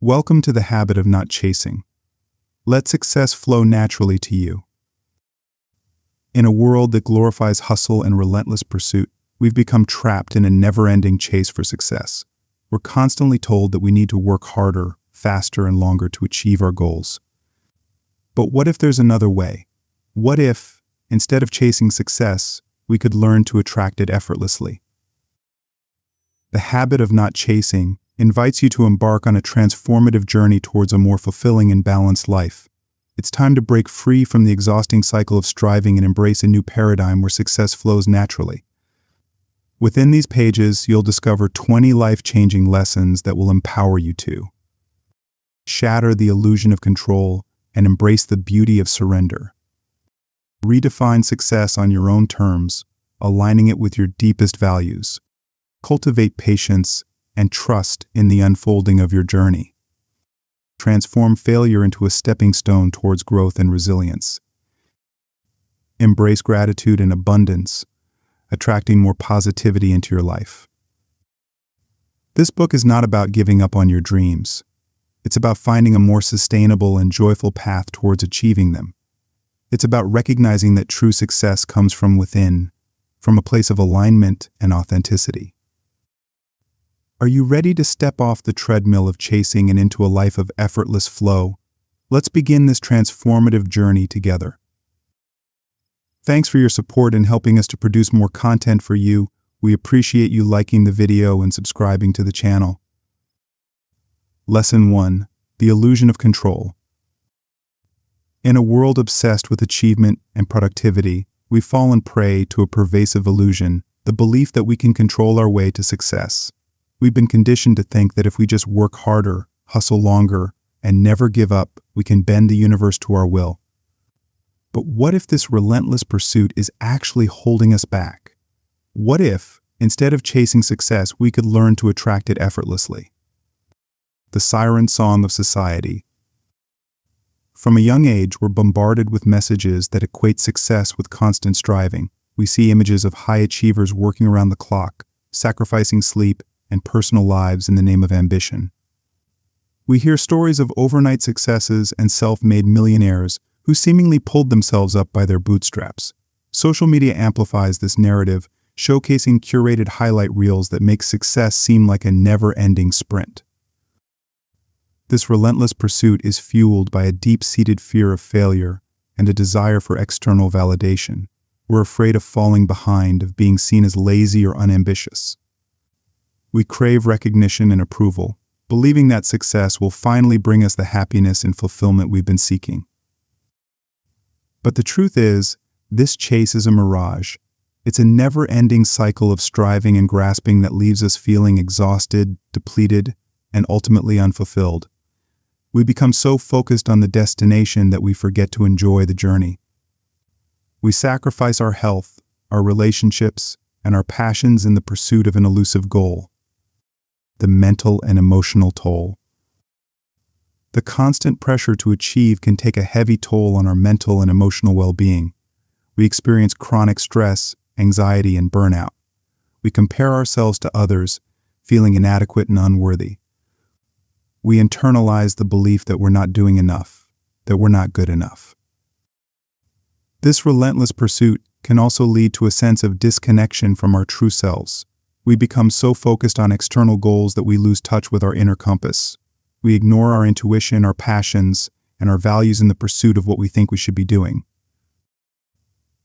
Welcome to the habit of not chasing. Let success flow naturally to you. In a world that glorifies hustle and relentless pursuit, we've become trapped in a never-ending chase for success. We're constantly told that we need to work harder, faster, and longer to achieve our goals. But what if there's another way? What if, instead of chasing success, we could learn to attract it effortlessly? The habit of not chasing invites you to embark on a transformative journey towards a more fulfilling and balanced life. It's time to break free from the exhausting cycle of striving and embrace a new paradigm where success flows naturally. Within these pages, you'll discover 20 life-changing lessons that will empower you to shatter the illusion of control and embrace the beauty of surrender. Redefine success on your own terms, aligning it with your deepest values. Cultivate patience and trust in the unfolding of your journey. Transform failure into a stepping stone towards growth and resilience. Embrace gratitude and abundance, attracting more positivity into your life. This book is not about giving up on your dreams. It's about finding a more sustainable and joyful path towards achieving them. It's about recognizing that true success comes from within, from a place of alignment and authenticity. Are you ready to step off the treadmill of chasing and into a life of effortless flow? Let's begin this transformative journey together. Thanks for your support in helping us to produce more content for you. We appreciate you liking the video and subscribing to the channel. Lesson 1: The Illusion of Control. In a world obsessed with achievement and productivity, we've fallen prey to a pervasive illusion, the belief that we can control our way to success. We've been conditioned to think that if we just work harder, hustle longer, and never give up, we can bend the universe to our will. But what if this relentless pursuit is actually holding us back? What if, instead of chasing success, we could learn to attract it effortlessly? The siren song of society. From a young age, we're bombarded with messages that equate success with constant striving. We see images of high achievers working around the clock, sacrificing sleep and personal lives in the name of ambition. We hear stories of overnight successes and self-made millionaires who seemingly pulled themselves up by their bootstraps. Social media amplifies this narrative, showcasing curated highlight reels that make success seem like a never-ending sprint. This relentless pursuit is fueled by a deep-seated fear of failure and a desire for external validation. We're afraid of falling behind, of being seen as lazy or unambitious. We crave recognition and approval, believing that success will finally bring us the happiness and fulfillment we've been seeking. But the truth is, this chase is a mirage. It's a never-ending cycle of striving and grasping that leaves us feeling exhausted, depleted, and ultimately unfulfilled. We become so focused on the destination that we forget to enjoy the journey. We sacrifice our health, our relationships, and our passions in the pursuit of an elusive goal. The mental and emotional toll. The constant pressure to achieve can take a heavy toll on our mental and emotional well-being. We experience chronic stress, anxiety, and burnout. We compare ourselves to others, feeling inadequate and unworthy. We internalize the belief that we're not doing enough, that we're not good enough. This relentless pursuit can also lead to a sense of disconnection from our true selves. We become so focused on external goals that we lose touch with our inner compass. We ignore our intuition, our passions, and our values in the pursuit of what we think we should be doing.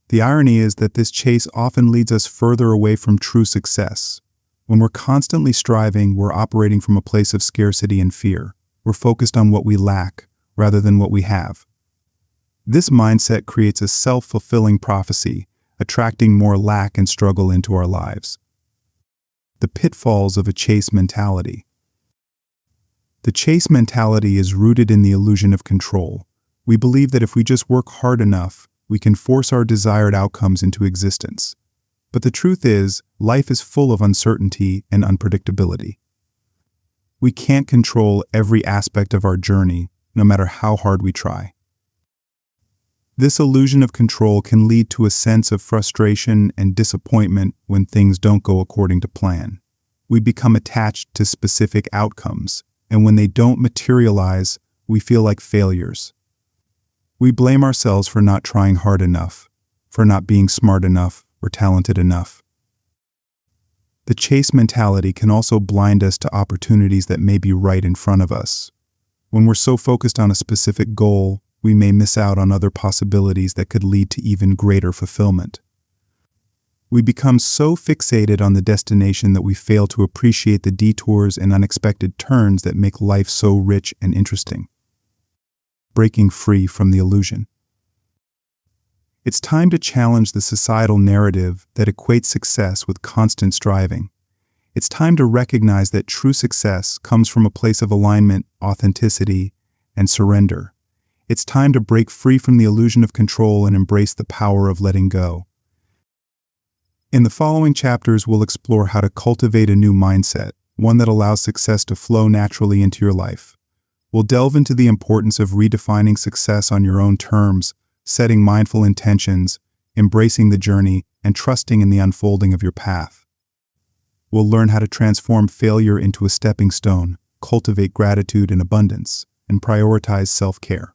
The irony is that this chase often leads us further away from true success. When we're constantly striving, we're operating from a place of scarcity and fear. We're focused on what we lack rather than what we have. This mindset creates a self-fulfilling prophecy, attracting more lack and struggle into our lives. The pitfalls of a chase mentality. The chase mentality is rooted in the illusion of control. We believe that if we just work hard enough, we can force our desired outcomes into existence. But the truth is, life is full of uncertainty and unpredictability. We can't control every aspect of our journey, no matter how hard we try. This illusion of control can lead to a sense of frustration and disappointment when things don't go according to plan. We become attached to specific outcomes, and when they don't materialize, we feel like failures. We blame ourselves for not trying hard enough, for not being smart enough or talented enough. The chase mentality can also blind us to opportunities that may be right in front of us. When we're so focused on a specific goal, we may miss out on other possibilities that could lead to even greater fulfillment. We become so fixated on the destination that we fail to appreciate the detours and unexpected turns that make life so rich and interesting. Breaking free from the illusion. It's time to challenge the societal narrative that equates success with constant striving. It's time to recognize that true success comes from a place of alignment, authenticity, and surrender. It's time to break free from the illusion of control and embrace the power of letting go. In the following chapters, we'll explore how to cultivate a new mindset, one that allows success to flow naturally into your life. We'll delve into the importance of redefining success on your own terms, setting mindful intentions, embracing the journey, and trusting in the unfolding of your path. We'll learn how to transform failure into a stepping stone, cultivate gratitude and abundance, and prioritize self-care.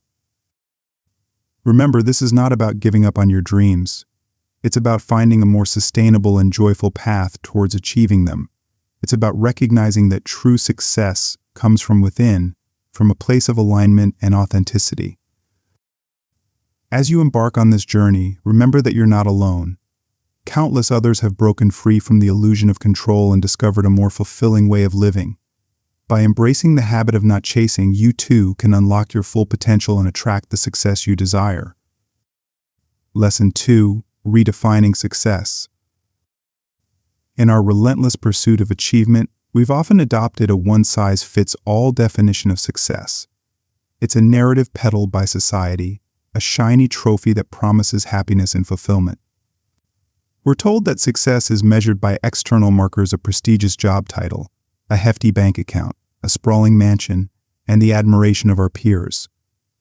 Remember, this is not about giving up on your dreams. It's about finding a more sustainable and joyful path towards achieving them. It's about recognizing that true success comes from within, from a place of alignment and authenticity. As you embark on this journey, remember that you're not alone. Countless others have broken free from the illusion of control and discovered a more fulfilling way of living. By embracing the habit of not chasing, you too can unlock your full potential and attract the success you desire. Lesson 2. Redefining success. In our relentless pursuit of achievement, we've often adopted a one-size-fits-all definition of success. It's a narrative peddled by society, a shiny trophy that promises happiness and fulfillment. We're told that success is measured by external markers: a prestigious job title, a hefty bank account, a sprawling mansion, and the admiration of our peers.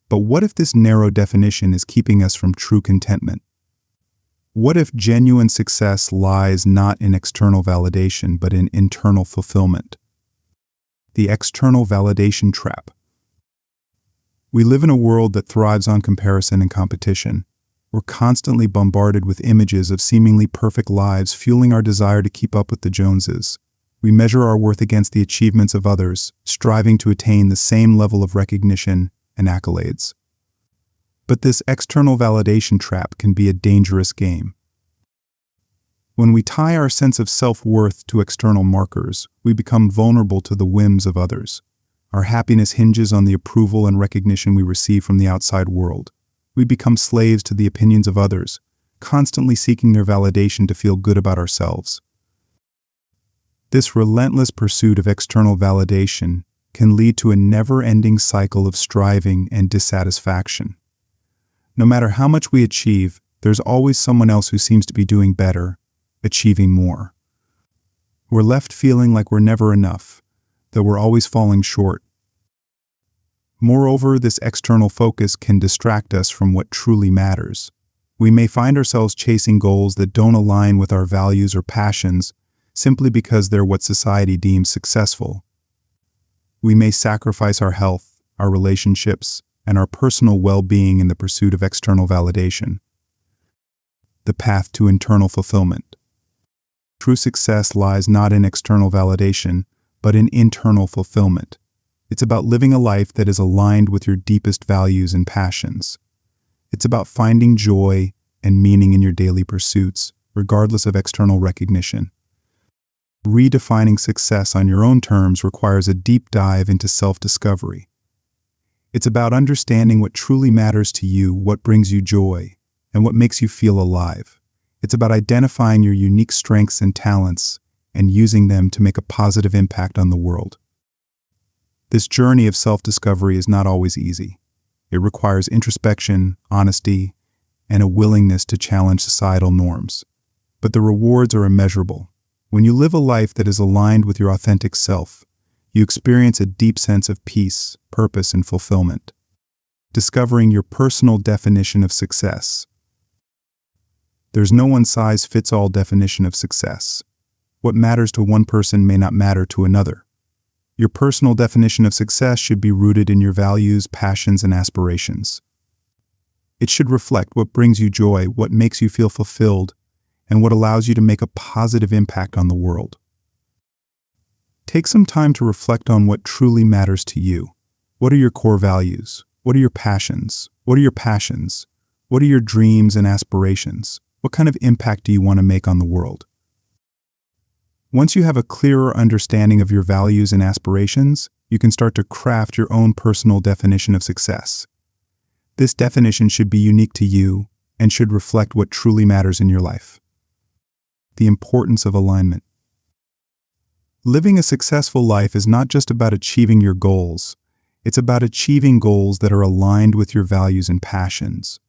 But what if this narrow definition is keeping us from true contentment? What if genuine success lies not in external validation but in internal fulfillment? The external validation trap. We live in a world that thrives on comparison and competition. We're constantly bombarded with images of seemingly perfect lives, fueling our desire to keep up with the Joneses. We measure our worth against the achievements of others, striving to attain the same level of recognition and accolades. But this external validation trap can be a dangerous game. When we tie our sense of self-worth to external markers, we become vulnerable to the whims of others. Our happiness hinges on the approval and recognition we receive from the outside world. We become slaves to the opinions of others, constantly seeking their validation to feel good about ourselves. This relentless pursuit of external validation can lead to a never-ending cycle of striving and dissatisfaction. No matter how much we achieve, there's always someone else who seems to be doing better, achieving more. We're left feeling like we're never enough, that we're always falling short. Moreover, this external focus can distract us from what truly matters. We may find ourselves chasing goals that don't align with our values or passions simply because they're what society deems successful. We may sacrifice our health, our relationships, and our personal well-being in the pursuit of external validation. The path to internal fulfillment. True success lies not in external validation, but in internal fulfillment. It's about living a life that is aligned with your deepest values and passions. It's about finding joy and meaning in your daily pursuits, regardless of external recognition. Redefining success on your own terms requires a deep dive into self-discovery. It's about understanding what truly matters to you, what brings you joy, and what makes you feel alive. It's about identifying your unique strengths and talents and using them to make a positive impact on the world. This journey of self-discovery is not always easy. It requires introspection, honesty, and a willingness to challenge societal norms. But the rewards are immeasurable. When you live a life that is aligned with your authentic self, you experience a deep sense of peace, purpose, and fulfillment. Discovering your personal definition of success. There's no one-size-fits-all definition of success. What matters to one person may not matter to another. Your personal definition of success should be rooted in your values, passions, and aspirations. It should reflect what brings you joy, what makes you feel fulfilled, and what allows you to make a positive impact on the world. Take some time to reflect on what truly matters to you. What are your core values? What are your passions? What are your passions? What are your dreams and aspirations? What kind of impact do you want to make on the world? Once you have a clearer understanding of your values and aspirations, you can start to craft your own personal definition of success. This definition should be unique to you and should reflect what truly matters in your life. The importance of alignment. Living a successful life is not just about achieving your goals. It's about achieving goals that are aligned with your values and passions.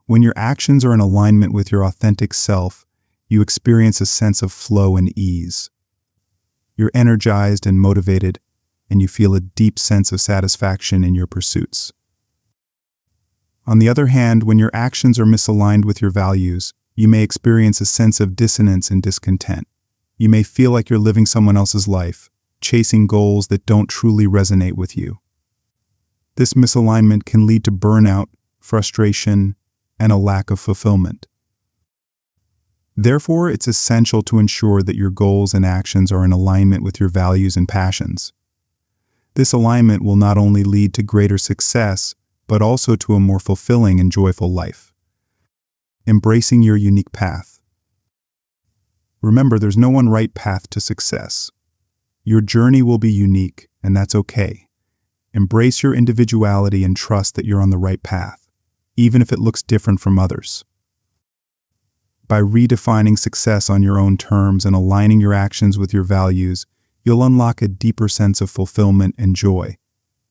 When your actions are in alignment with your authentic self, you experience a sense of flow and ease. You're energized and motivated, and you feel a deep sense of satisfaction in your pursuits. On the other hand, when your actions are misaligned with your values, you may experience a sense of dissonance and discontent. You may feel like you're living someone else's life, chasing goals that don't truly resonate with you. This misalignment can lead to burnout, frustration, and a lack of fulfillment. Therefore, it's essential to ensure that your goals and actions are in alignment with your values and passions. This alignment will not only lead to greater success, but also to a more fulfilling and joyful life. Embracing your unique path. Remember, there's no one right path to success. Your journey will be unique, and that's okay. Embrace your individuality and trust that you're on the right path, even if it looks different from others. By redefining success on your own terms and aligning your actions with your values, you'll unlock a deeper sense of fulfillment and joy.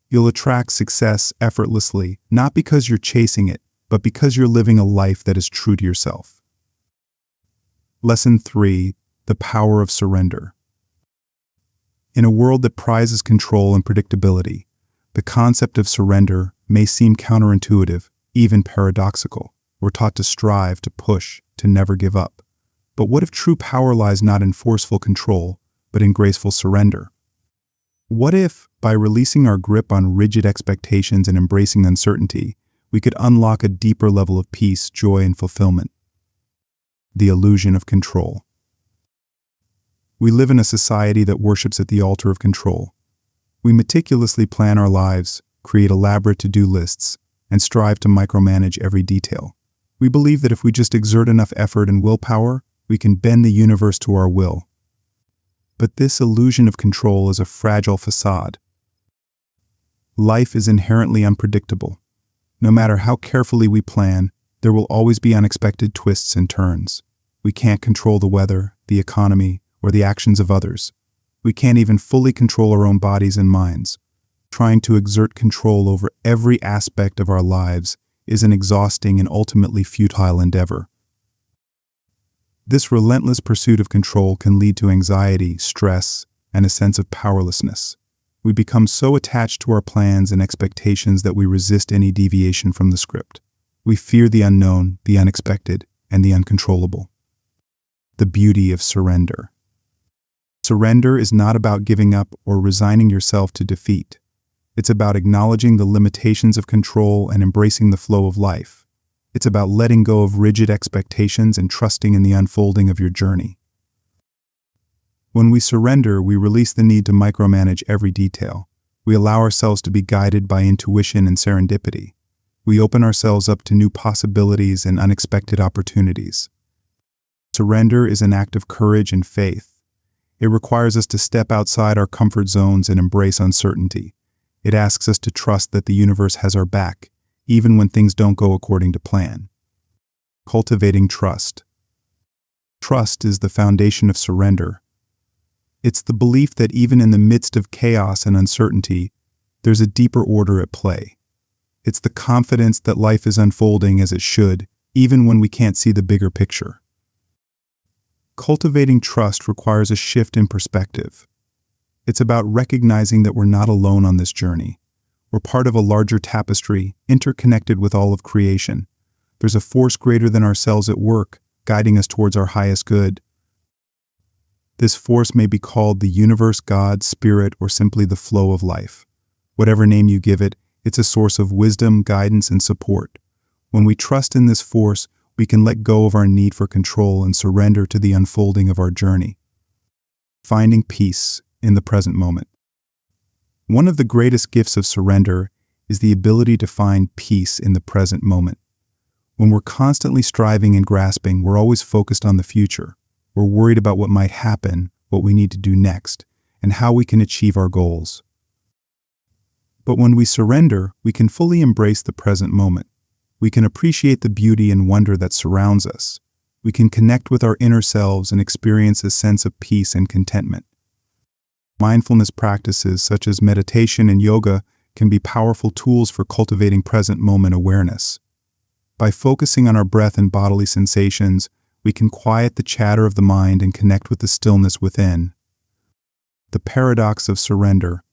You'll attract success effortlessly, not because you're chasing it, but because you're living a life that is true to yourself. Lesson 3: The power of surrender. In a world that prizes control and predictability, the concept of surrender may seem counterintuitive, even paradoxical. We're taught to strive, to push, to never give up. But what if true power lies not in forceful control, but in graceful surrender? What if, by releasing our grip on rigid expectations and embracing uncertainty, we could unlock a deeper level of peace, joy, and fulfillment? The illusion of control. We live in a society that worships at the altar of control. We meticulously plan our lives, create elaborate to-do lists, and strive to micromanage every detail. We believe that if we just exert enough effort and willpower, we can bend the universe to our will. But this illusion of control is a fragile facade. Life is inherently unpredictable. No matter how carefully we plan, there will always be unexpected twists and turns. We can't control the weather, the economy, or the actions of others. We can't even fully control our own bodies and minds. Trying to exert control over every aspect of our lives is an exhausting and ultimately futile endeavor. This relentless pursuit of control can lead to anxiety, stress, and a sense of powerlessness. We become so attached to our plans and expectations that we resist any deviation from the script. We fear the unknown, the unexpected, and the uncontrollable. The beauty of surrender. Surrender is not about giving up or resigning yourself to defeat. It's about acknowledging the limitations of control and embracing the flow of life. It's about letting go of rigid expectations and trusting in the unfolding of your journey. When we surrender, we release the need to micromanage every detail. We allow ourselves to be guided by intuition and serendipity. We open ourselves up to new possibilities and unexpected opportunities. Surrender is an act of courage and faith. It requires us to step outside our comfort zones and embrace uncertainty. It asks us to trust that the universe has our back, even when things don't go according to plan. Cultivating trust. Trust is the foundation of surrender. It's the belief that even in the midst of chaos and uncertainty, there's a deeper order at play. It's the confidence that life is unfolding as it should, even when we can't see the bigger picture. Cultivating trust requires a shift in perspective. It's about recognizing that we're not alone on this journey. We're part of a larger tapestry, interconnected with all of creation. There's a force greater than ourselves at work, guiding us towards our highest good. This force may be called the universe, God, spirit, or simply the flow of life. Whatever name you give it, it's a source of wisdom, guidance, and support. When we trust in this force, we can let go of our need for control and surrender to the unfolding of our journey. Finding peace in the present moment. One of the greatest gifts of surrender is the ability to find peace in the present moment. When we're constantly striving and grasping, we're always focused on the future. We're worried about what might happen, what we need to do next, and how we can achieve our goals. But when we surrender, we can fully embrace the present moment. We can appreciate the beauty and wonder that surrounds us. We can connect with our inner selves and experience a sense of peace and contentment. Mindfulness practices such as meditation and yoga can be powerful tools for cultivating present moment awareness. By focusing on our breath and bodily sensations, we can quiet the chatter of the mind and connect with the stillness within. The paradox of surrender.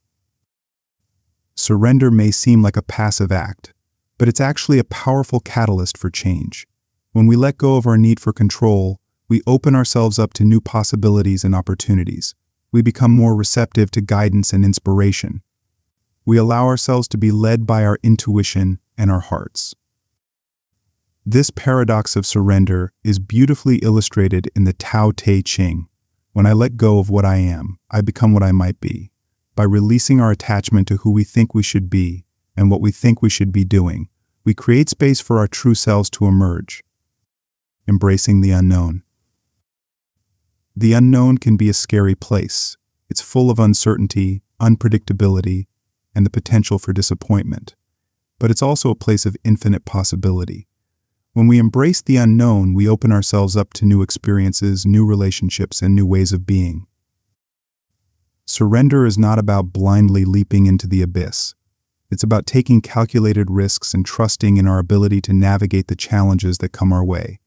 Surrender may seem like a passive act, but it's actually a powerful catalyst for change. When we let go of our need for control, we open ourselves up to new possibilities and opportunities. We become more receptive to guidance and inspiration. We allow ourselves to be led by our intuition and our hearts. This paradox of surrender is beautifully illustrated in the Tao Te Ching. When I let go of what I am, I become what I might be. By releasing our attachment to who we think we should be and what we think we should be doing, we create space for our true selves to emerge. Embracing the unknown. The unknown can be a scary place. It's full of uncertainty, unpredictability, and the potential for disappointment. But it's also a place of infinite possibility. When we embrace the unknown, we open ourselves up to new experiences, new relationships, and new ways of being. Surrender is not about blindly leaping into the abyss. It's about taking calculated risks and trusting in our ability to navigate the challenges that come our way.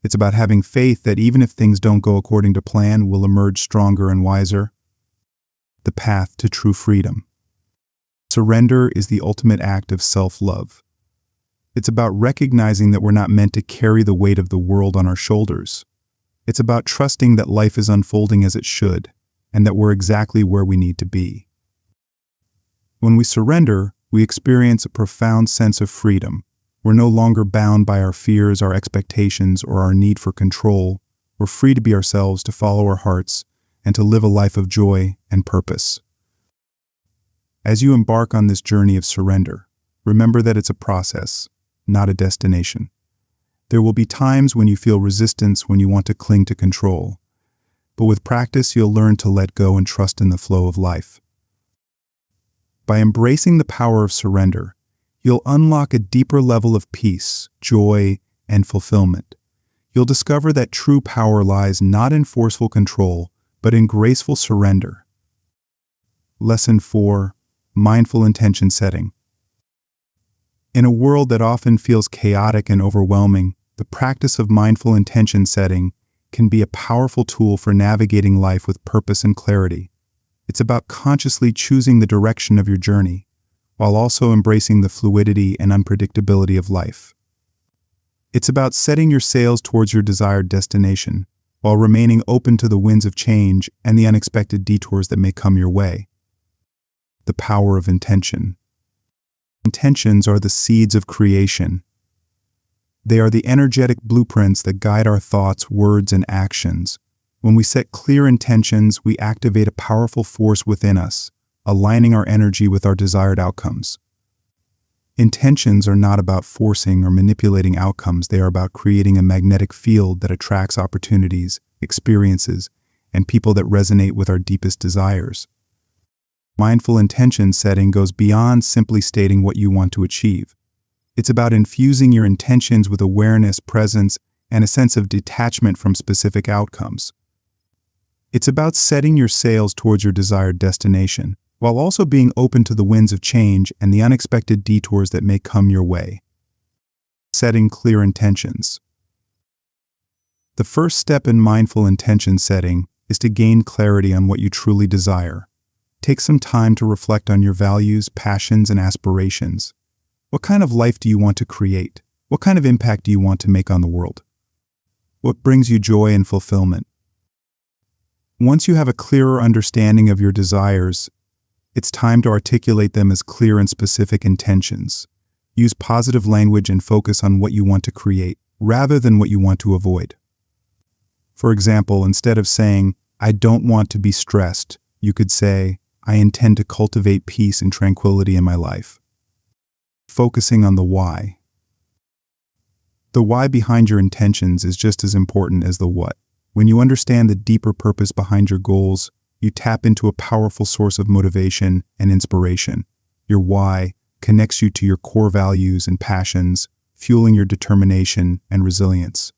It's about having faith that even if things don't go according to plan, we'll emerge stronger and wiser. The path to true freedom. Surrender is the ultimate act of self-love. It's about recognizing that we're not meant to carry the weight of the world on our shoulders. It's about trusting that life is unfolding as it should, and that we're exactly where we need to be. When we surrender, we experience a profound sense of freedom. We're no longer bound by our fears, our expectations, or our need for control. We're free to be ourselves, to follow our hearts, and to live a life of joy and purpose. As you embark on this journey of surrender, remember that it's a process, not a destination. There will be times when you feel resistance, when you want to cling to control. But with practice, you'll learn to let go and trust in the flow of life. By embracing the power of surrender, you'll unlock a deeper level of peace, joy, and fulfillment. You'll discover that true power lies not in forceful control, but in graceful surrender. Lesson 4. Mindful intention setting. In a world that often feels chaotic and overwhelming, the practice of mindful intention setting can be a powerful tool for navigating life with purpose and clarity. It's about consciously choosing the direction of your journey, while also embracing the fluidity and unpredictability of life. It's about setting your sails towards your desired destination, while remaining open to the winds of change and the unexpected detours that may come your way. The power of intention. Intentions are the seeds of creation. They are the energetic blueprints that guide our thoughts, words, and actions. When we set clear intentions, we activate a powerful force within us, aligning our energy with our desired outcomes. Intentions are not about forcing or manipulating outcomes. They are about creating a magnetic field that attracts opportunities, experiences, and people that resonate with our deepest desires. Mindful intention setting goes beyond simply stating what you want to achieve. It's about infusing your intentions with awareness, presence, and a sense of detachment from specific outcomes. It's about setting your sails towards your desired destination, while also being open to the winds of change and the unexpected detours that may come your way. Setting clear intentions. The first step in mindful intention setting is to gain clarity on what you truly desire. Take some time to reflect on your values, passions, and aspirations. What kind of life do you want to create? What kind of impact do you want to make on the world? What brings you joy and fulfillment? Once you have a clearer understanding of your desires, it's time to articulate them as clear and specific intentions. Use positive language and focus on what you want to create, rather than what you want to avoid. For example, instead of saying, "I don't want to be stressed," you could say, "I intend to cultivate peace and tranquility in my life." Focusing on the why. The why behind your intentions is just as important as the what. When you understand the deeper purpose behind your goals, you tap into a powerful source of motivation and inspiration. Your why connects you to your core values and passions, fueling your determination and resilience.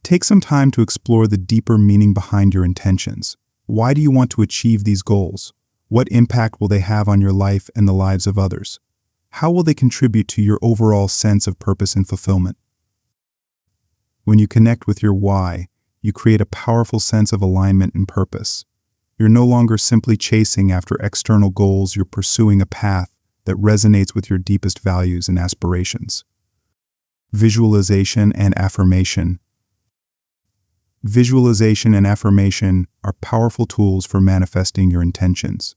Take some time to explore the deeper meaning behind your intentions. Why do you want to achieve these goals? What impact will they have on your life and the lives of others? How will they contribute to your overall sense of purpose and fulfillment? When you connect with your why, you create a powerful sense of alignment and purpose. You're no longer simply chasing after external goals, you're pursuing a path that resonates with your deepest values and aspirations. Visualization and affirmation. Visualization and affirmation are powerful tools for manifesting your intentions.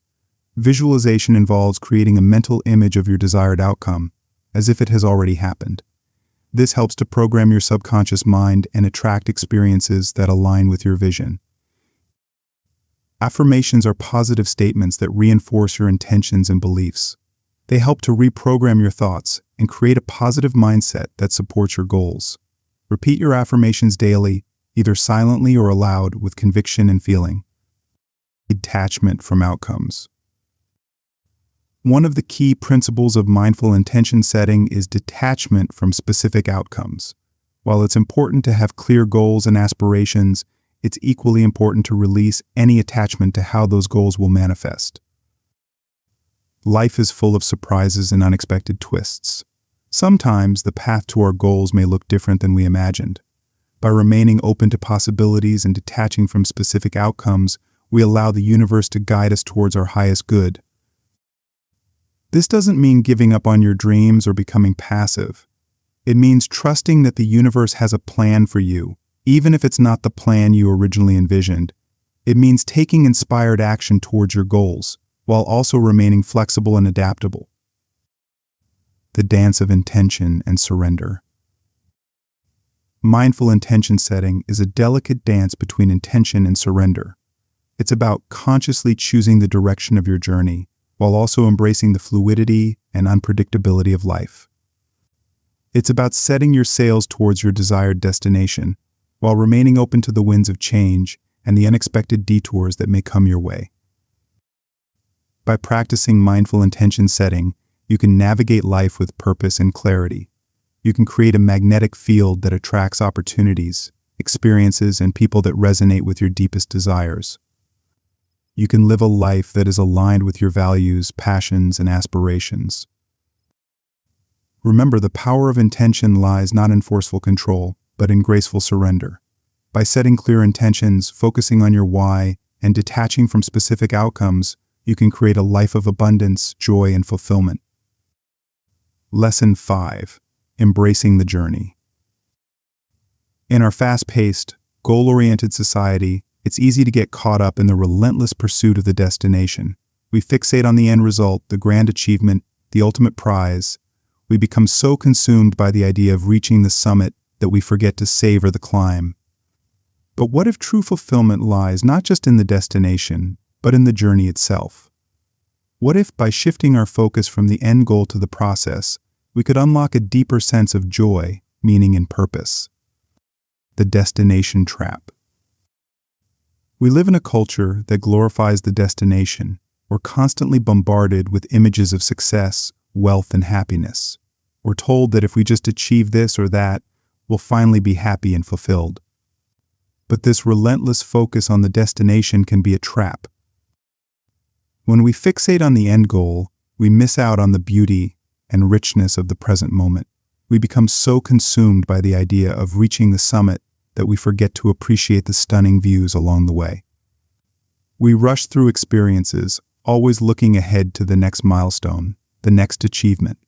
Visualization involves creating a mental image of your desired outcome, as if it has already happened. This helps to program your subconscious mind and attract experiences that align with your vision. Affirmations are positive statements that reinforce your intentions and beliefs. They help to reprogram your thoughts and create a positive mindset that supports your goals. Repeat your affirmations daily, either silently or aloud with conviction and feeling. Detachment from outcomes. One of the key principles of mindful intention setting is detachment from specific outcomes. While it's important to have clear goals and aspirations, it's equally important to release any attachment to how those goals will manifest. Life is full of surprises and unexpected twists. Sometimes the path to our goals may look different than we imagined. By remaining open to possibilities and detaching from specific outcomes, we allow the universe to guide us towards our highest good. This doesn't mean giving up on your dreams or becoming passive. It means trusting that the universe has a plan for you, even if it's not the plan you originally envisioned. It means taking inspired action towards your goals, while also remaining flexible and adaptable. The dance of intention and surrender. Mindful intention setting is a delicate dance between intention and surrender. It's about consciously choosing the direction of your journey, while also embracing the fluidity and unpredictability of life. It's about setting your sails towards your desired destination, while remaining open to the winds of change and the unexpected detours that may come your way. By practicing mindful intention setting, you can navigate life with purpose and clarity. You can create a magnetic field that attracts opportunities, experiences, and people that resonate with your deepest desires. You can live a life that is aligned with your values, passions, and aspirations. Remember, the power of intention lies not in forceful control, but in graceful surrender. By setting clear intentions, focusing on your why, and detaching from specific outcomes, you can create a life of abundance, joy, and fulfillment. Lesson 5. Embracing the journey. In our fast-paced, goal-oriented society, it's easy to get caught up in the relentless pursuit of the destination. We fixate on the end result, the grand achievement, the ultimate prize. We become so consumed by the idea of reaching the summit that we forget to savor the climb. But what if true fulfillment lies not just in the destination, but in the journey itself? What if, by shifting our focus from the end goal to the process, we could unlock a deeper sense of joy, meaning, and purpose? The destination trap. We live in a culture that glorifies the destination. We're constantly bombarded with images of success, wealth, and happiness. We're told that if we just achieve this or that, we'll finally be happy and fulfilled. But this relentless focus on the destination can be a trap. When we fixate on the end goal, we miss out on the beauty and richness of the present moment. We become so consumed by the idea of reaching the summit that we forget to appreciate the stunning views along the way. We rush through experiences, always looking ahead to the next milestone, the next achievement.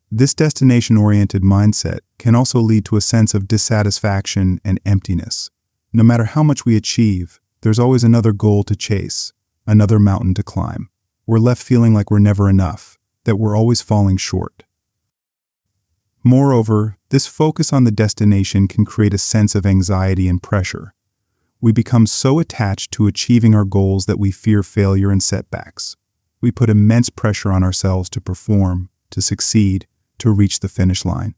This destination-oriented mindset can also lead to a sense of dissatisfaction and emptiness. No matter how much we achieve, there's always another goal to chase, another mountain to climb. We're left feeling like we're never enough, that we're always falling short. Moreover, this focus on the destination can create a sense of anxiety and pressure. We become so attached to achieving our goals that we fear failure and setbacks. We put immense pressure on ourselves to perform, to succeed, to reach the finish line.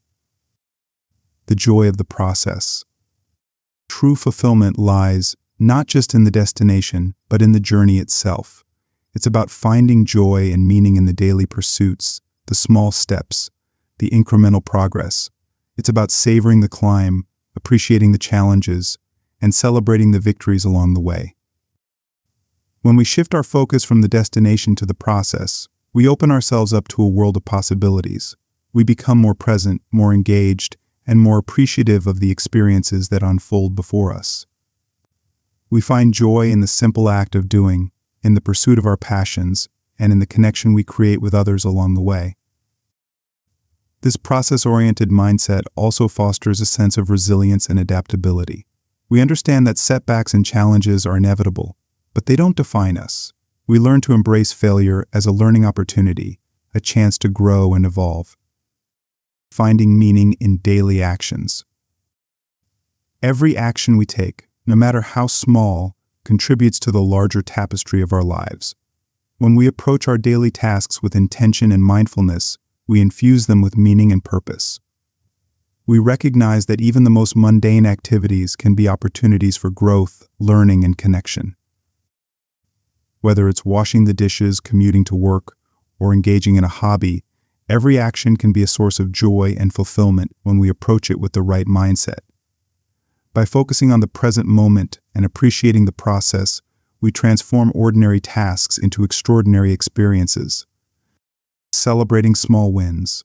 The joy of the process. True fulfillment lies not just in the destination, but in the journey itself. It's about finding joy and meaning in the daily pursuits, the small steps, the incremental progress. It's about savoring the climb, appreciating the challenges, and celebrating the victories along the way. When we shift our focus from the destination to the process, we open ourselves up to a world of possibilities. We become more present, more engaged, and more appreciative of the experiences that unfold before us. We find joy in the simple act of doing, in the pursuit of our passions, and in the connection we create with others along the way. This process-oriented mindset also fosters a sense of resilience and adaptability. We understand that setbacks and challenges are inevitable, but they don't define us. We learn to embrace failure as a learning opportunity, a chance to grow and evolve. Finding meaning in daily actions. Every action we take, no matter how small, contributes to the larger tapestry of our lives. When we approach our daily tasks with intention and mindfulness, we infuse them with meaning and purpose. We recognize that even the most mundane activities can be opportunities for growth, learning, and connection. Whether it's washing the dishes, commuting to work, or engaging in a hobby, every action can be a source of joy and fulfillment when we approach it with the right mindset. By focusing on the present moment and appreciating the process, we transform ordinary tasks into extraordinary experiences. Celebrating small wins.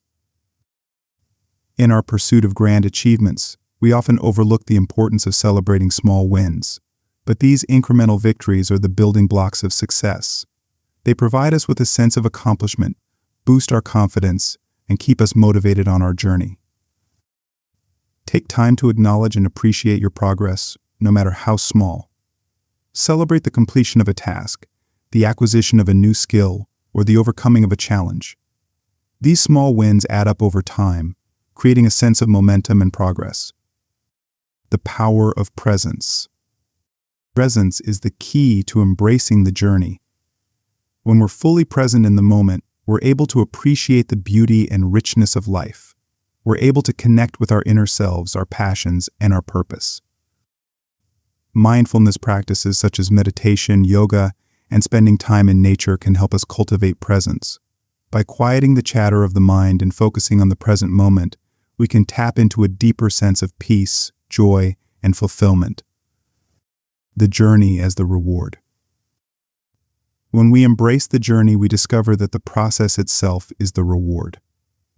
In our pursuit of grand achievements, we often overlook the importance of celebrating small wins. But these incremental victories are the building blocks of success. They provide us with a sense of accomplishment, boost our confidence, and keep us motivated on our journey. Take time to acknowledge and appreciate your progress, no matter how small. Celebrate the completion of a task, the acquisition of a new skill, or the overcoming of a challenge. These small wins add up over time, creating a sense of momentum and progress. The power of presence. Presence is the key to embracing the journey. When we're fully present in the moment, we're able to appreciate the beauty and richness of life. We're able to connect with our inner selves, our passions, and our purpose. Mindfulness practices such as meditation, yoga, and spending time in nature can help us cultivate presence. By quieting the chatter of the mind and focusing on the present moment, we can tap into a deeper sense of peace, joy, and fulfillment. The journey as the reward. When we embrace the journey, we discover that the process itself is the reward.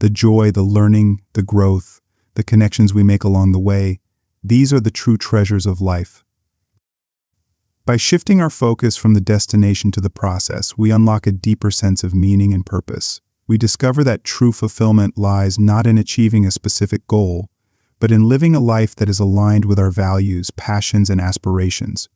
The joy, the learning, the growth, the connections we make along the way, these are the true treasures of life. By shifting our focus from the destination to the process, we unlock a deeper sense of meaning and purpose. We discover that true fulfillment lies not in achieving a specific goal, but in living a life that is aligned with our values, passions, and aspirations.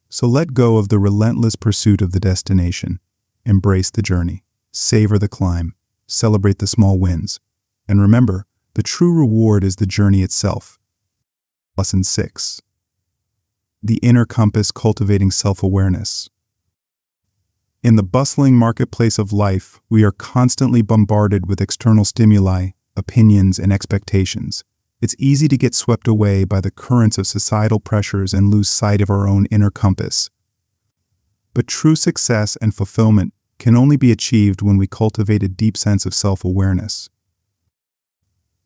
So let go of the relentless pursuit of the destination. Embrace the journey. Savor the climb. Celebrate the small wins. And remember, the true reward is the journey itself. Lesson 6. The inner compass, cultivating self-awareness. In the bustling marketplace of life, we are constantly bombarded with external stimuli, opinions, and expectations. It's easy to get swept away by the currents of societal pressures and lose sight of our own inner compass. But true success and fulfillment can only be achieved when we cultivate a deep sense of self-awareness.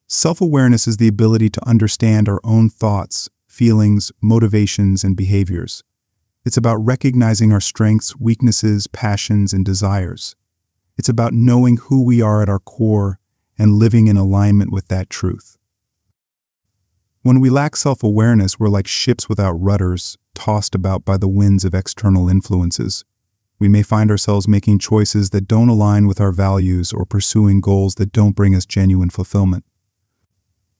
Self-awareness is the ability to understand our own thoughts, feelings, motivations, and behaviors. It's about recognizing our strengths, weaknesses, passions, and desires. It's about knowing who we are at our core and living in alignment with that truth. When we lack self-awareness, we're like ships without rudders, tossed about by the winds of external influences. We may find ourselves making choices that don't align with our values or pursuing goals that don't bring us genuine fulfillment.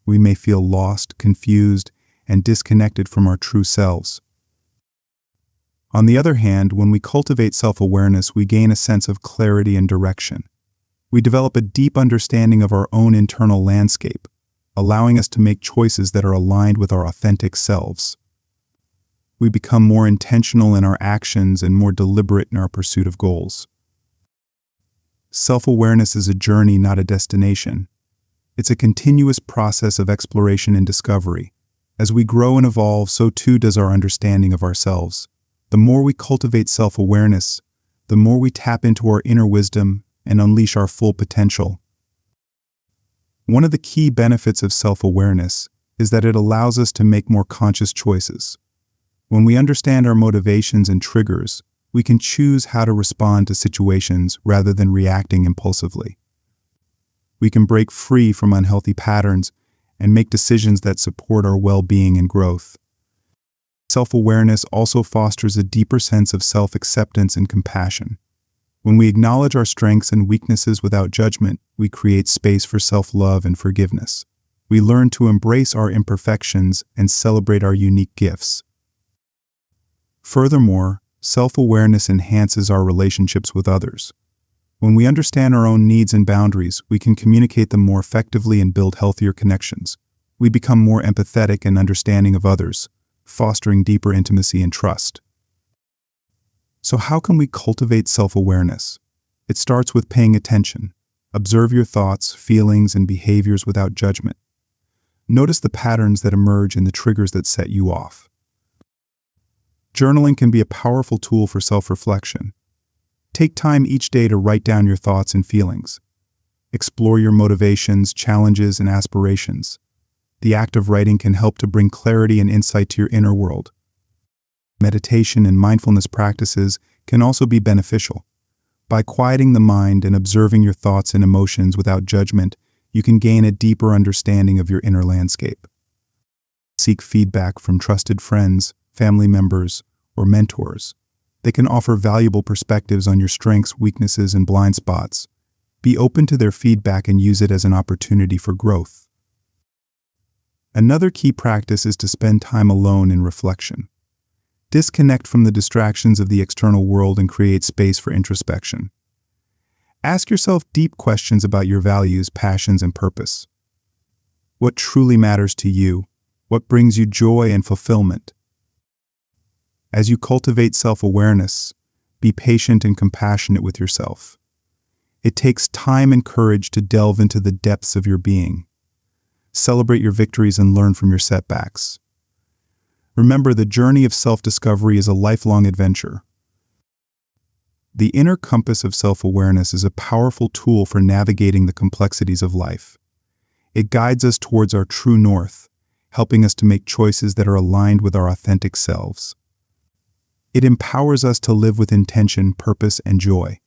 We may feel lost, confused, and disconnected from our true selves. On the other hand, when we cultivate self-awareness, we gain a sense of clarity and direction. We develop a deep understanding of our own internal landscape, allowing us to make choices that are aligned with our authentic selves. We become more intentional in our actions and more deliberate in our pursuit of goals. Self-awareness is a journey, not a destination. It's a continuous process of exploration and discovery. As we grow and evolve, so too does our understanding of ourselves. The more we cultivate self-awareness, the more we tap into our inner wisdom and unleash our full potential. One of the key benefits of self-awareness is that it allows us to make more conscious choices. When we understand our motivations and triggers, we can choose how to respond to situations rather than reacting impulsively. We can break free from unhealthy patterns and make decisions that support our well-being and growth. Self-awareness also fosters a deeper sense of self-acceptance and compassion. When we acknowledge our strengths and weaknesses without judgment, we create space for self-love and forgiveness. We learn to embrace our imperfections and celebrate our unique gifts. Furthermore, self-awareness enhances our relationships with others. When we understand our own needs and boundaries, we can communicate them more effectively and build healthier connections. We become more empathetic and understanding of others, fostering deeper intimacy and trust. So how can we cultivate self-awareness? It starts with paying attention. Observe your thoughts, feelings, and behaviors without judgment. Notice the patterns that emerge and the triggers that set you off. Journaling can be a powerful tool for self-reflection. Take time each day to write down your thoughts and feelings. Explore your motivations, challenges, and aspirations. The act of writing can help to bring clarity and insight to your inner world. Meditation and mindfulness practices can also be beneficial. By quieting the mind and observing your thoughts and emotions without judgment, you can gain a deeper understanding of your inner landscape. Seek feedback from trusted friends, family members, or mentors. They can offer valuable perspectives on your strengths, weaknesses, and blind spots. Be open to their feedback and use it as an opportunity for growth. Another key practice is to spend time alone in reflection. Disconnect from the distractions of the external world and create space for introspection. Ask yourself deep questions about your values, passions, and purpose. What truly matters to you? What brings you joy and fulfillment? As you cultivate self-awareness, be patient and compassionate with yourself. It takes time and courage to delve into the depths of your being. Celebrate your victories and learn from your setbacks. Remember, the journey of self-discovery is a lifelong adventure. The inner compass of self-awareness is a powerful tool for navigating the complexities of life. It guides us towards our true north, helping us to make choices that are aligned with our authentic selves. It empowers us to live with intention, purpose, and joy.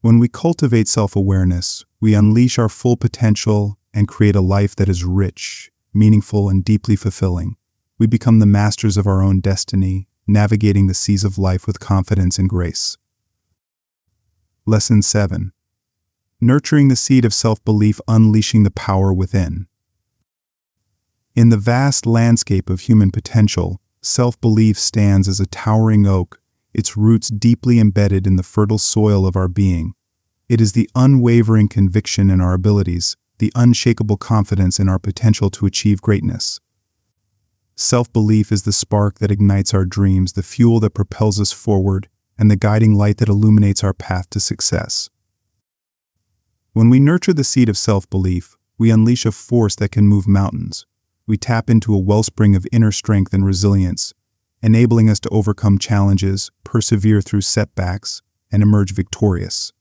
When we cultivate self-awareness, we unleash our full potential and create a life that is rich, meaningful, and deeply fulfilling. We become the masters of our own destiny, navigating the seas of life with confidence and grace. Lesson 7. Nurturing the seed of self-belief, unleashing the power within. In the vast landscape of human potential, self-belief stands as a towering oak, its roots deeply embedded in the fertile soil of our being. It is the unwavering conviction in our abilities, the unshakable confidence in our potential to achieve greatness. Self-belief is the spark that ignites our dreams, the fuel that propels us forward, and the guiding light that illuminates our path to success. When we nurture the seed of self-belief, we unleash a force that can move mountains. We tap into a wellspring of inner strength and resilience, enabling us to overcome challenges, persevere through setbacks, and emerge victorious.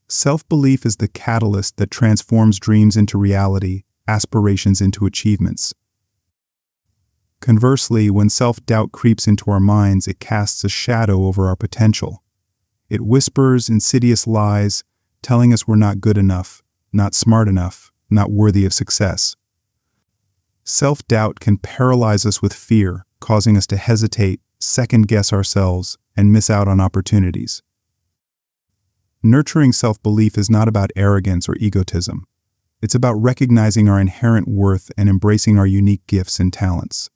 Self-belief is the catalyst that transforms dreams into reality, aspirations into achievements. Conversely, when self-doubt creeps into our minds, it casts a shadow over our potential. It whispers insidious lies, telling us we're not good enough, not smart enough, not worthy of success. Self-doubt can paralyze us with fear, causing us to hesitate, second-guess ourselves, and miss out on opportunities. Nurturing self-belief is not about arrogance or egotism. It's about recognizing our inherent worth and embracing our unique gifts and talents.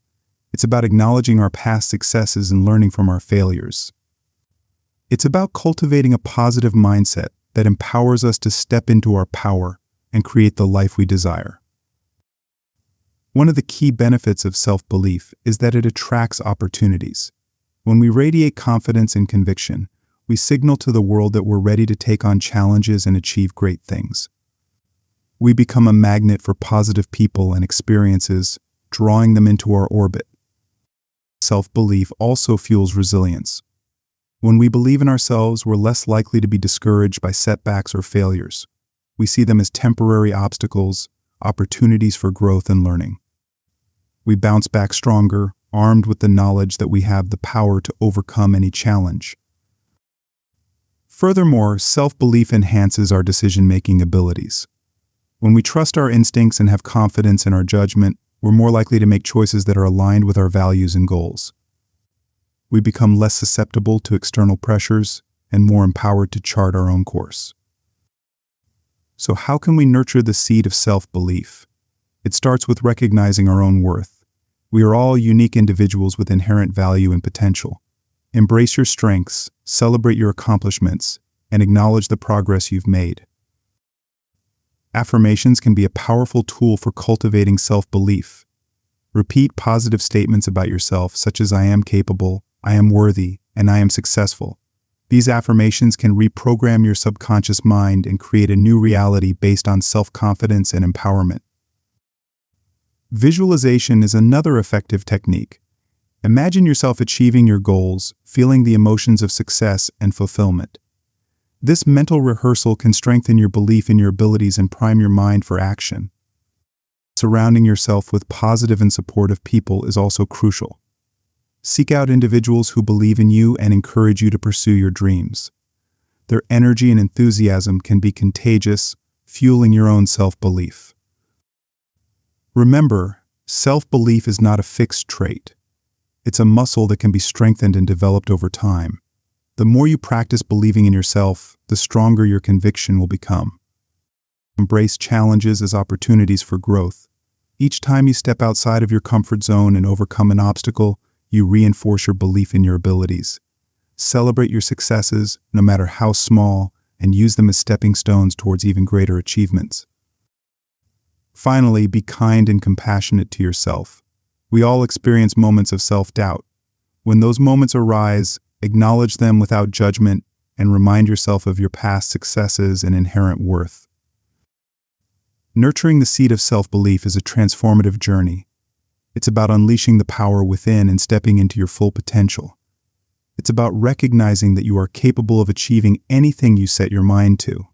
It's about acknowledging our past successes and learning from our failures. It's about cultivating a positive mindset that empowers us to step into our power and create the life we desire. One of the key benefits of self-belief is that it attracts opportunities. When we radiate confidence and conviction, we signal to the world that we're ready to take on challenges and achieve great things. We become a magnet for positive people and experiences, drawing them into our orbit. Self-belief also fuels resilience. When we believe in ourselves, we're less likely to be discouraged by setbacks or failures. We see them as temporary obstacles, opportunities for growth and learning. We bounce back stronger, armed with the knowledge that we have the power to overcome any challenge. Furthermore, self-belief enhances our decision-making abilities. When we trust our instincts and have confidence in our judgment, we're more likely to make choices that are aligned with our values and goals. We become less susceptible to external pressures and more empowered to chart our own course. So how can we nurture the seed of self-belief? It starts with recognizing our own worth. We are all unique individuals with inherent value and potential. Embrace your strengths, celebrate your accomplishments, and acknowledge the progress you've made. Affirmations can be a powerful tool for cultivating self-belief. Repeat positive statements about yourself, such as "I am capable," "I am worthy," and "I am successful." These affirmations can reprogram your subconscious mind and create a new reality based on self-confidence and empowerment. Visualization is another effective technique. Imagine yourself achieving your goals, feeling the emotions of success and fulfillment. This mental rehearsal can strengthen your belief in your abilities and prime your mind for action. Surrounding yourself with positive and supportive people is also crucial. Seek out individuals who believe in you and encourage you to pursue your dreams. Their energy and enthusiasm can be contagious, fueling your own self-belief. Remember, self-belief is not a fixed trait. It's a muscle that can be strengthened and developed over time. The more you practice believing in yourself, the stronger your conviction will become. Embrace challenges as opportunities for growth. Each time you step outside of your comfort zone and overcome an obstacle, you reinforce your belief in your abilities. Celebrate your successes, no matter how small, and use them as stepping stones towards even greater achievements. Finally, be kind and compassionate to yourself. We all experience moments of self-doubt. When those moments arise, acknowledge them without judgment and remind yourself of your past successes and inherent worth. Nurturing the seed of self-belief is a transformative journey. It's about unleashing the power within and stepping into your full potential. It's about recognizing that you are capable of achieving anything you set your mind to.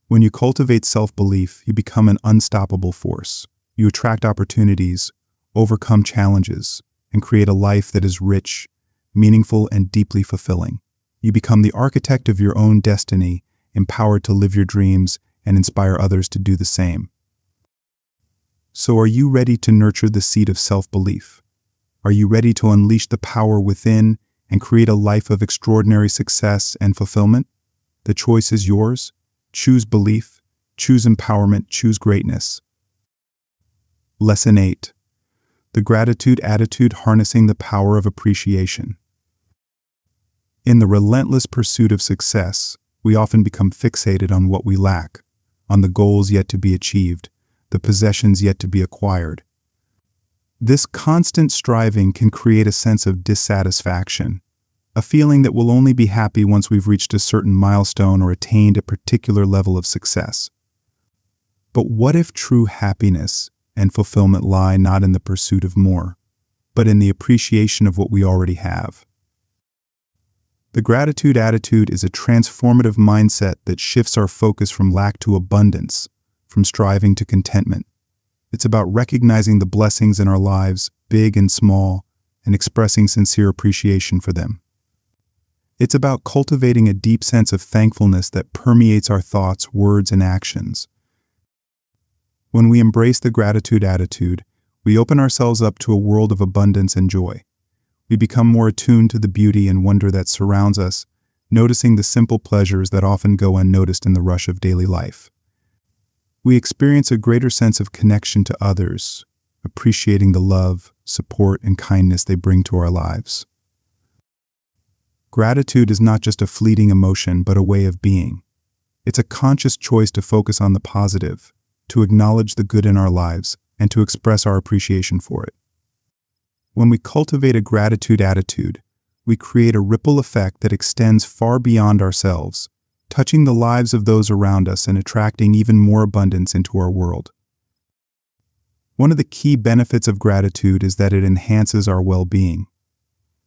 When you cultivate self-belief, you become an unstoppable force. You attract opportunities, overcome challenges, and create a life that is rich, meaningful, and deeply fulfilling. You become the architect of your own destiny, empowered to live your dreams and inspire others to do the same. So are you ready to nurture the seed of self-belief? Are you ready to unleash the power within and create a life of extraordinary success and fulfillment? The choice is yours. Choose belief, choose empowerment, choose greatness. Lesson 8. The gratitude attitude, harnessing the power of appreciation. In the relentless pursuit of success, we often become fixated on what we lack, on the goals yet to be achieved, the possessions yet to be acquired. This constant striving can create a sense of dissatisfaction, a feeling that we'll only be happy once we've reached a certain milestone or attained a particular level of success. But what if true happiness and fulfillment lie not in the pursuit of more, but in the appreciation of what we already have? The gratitude attitude is a transformative mindset that shifts our focus from lack to abundance, from striving to contentment. It's about recognizing the blessings in our lives, big and small, and expressing sincere appreciation for them. It's about cultivating a deep sense of thankfulness that permeates our thoughts, words, and actions. When we embrace the gratitude attitude, we open ourselves up to a world of abundance and joy. We become more attuned to the beauty and wonder that surrounds us, noticing the simple pleasures that often go unnoticed in the rush of daily life. We experience a greater sense of connection to others, appreciating the love, support, and kindness they bring to our lives. Gratitude is not just a fleeting emotion, but a way of being. It's a conscious choice to focus on the positive, to acknowledge the good in our lives, and to express our appreciation for it. When we cultivate a gratitude attitude, we create a ripple effect that extends far beyond ourselves, touching the lives of those around us and attracting even more abundance into our world. One of the key benefits of gratitude is that it enhances our well-being.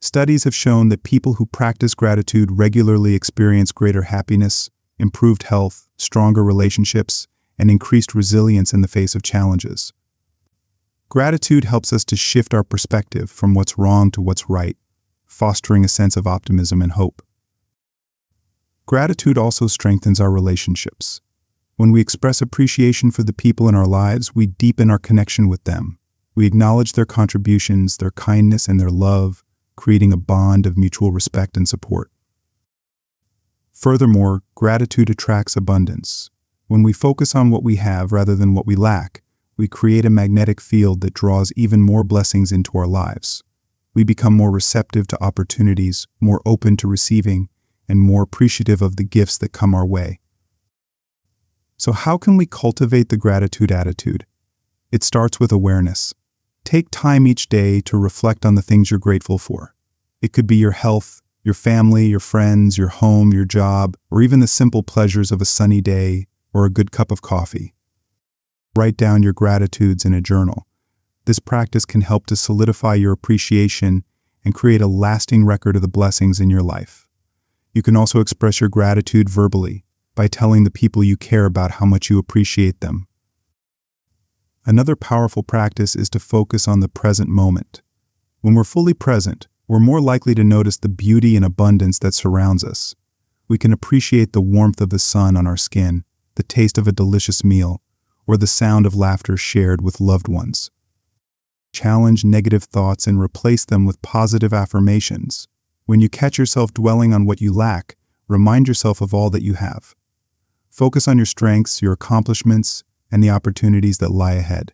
Studies have shown that people who practice gratitude regularly experience greater happiness, improved health, stronger relationships, and increased resilience in the face of challenges. Gratitude helps us to shift our perspective from what's wrong to what's right, fostering a sense of optimism and hope. Gratitude also strengthens our relationships. When we express appreciation for the people in our lives, we deepen our connection with them. We acknowledge their contributions, their kindness, and their love, creating a bond of mutual respect and support. Furthermore, gratitude attracts abundance. When we focus on what we have rather than what we lack, we create a magnetic field that draws even more blessings into our lives. We become more receptive to opportunities, more open to receiving, and more appreciative of the gifts that come our way. So how can we cultivate the gratitude attitude? It starts with awareness. Take time each day to reflect on the things you're grateful for. It could be your health, your family, your friends, your home, your job, or even the simple pleasures of a sunny day or a good cup of coffee. Write down your gratitudes in a journal. This practice can help to solidify your appreciation and create a lasting record of the blessings in your life. You can also express your gratitude verbally by telling the people you care about how much you appreciate them. Another powerful practice is to focus on the present moment. When we're fully present, we're more likely to notice the beauty and abundance that surrounds us. We can appreciate the warmth of the sun on our skin, the taste of a delicious meal, or the sound of laughter shared with loved ones. Challenge negative thoughts and replace them with positive affirmations. When you catch yourself dwelling on what you lack, remind yourself of all that you have. Focus on your strengths, your accomplishments, and the opportunities that lie ahead.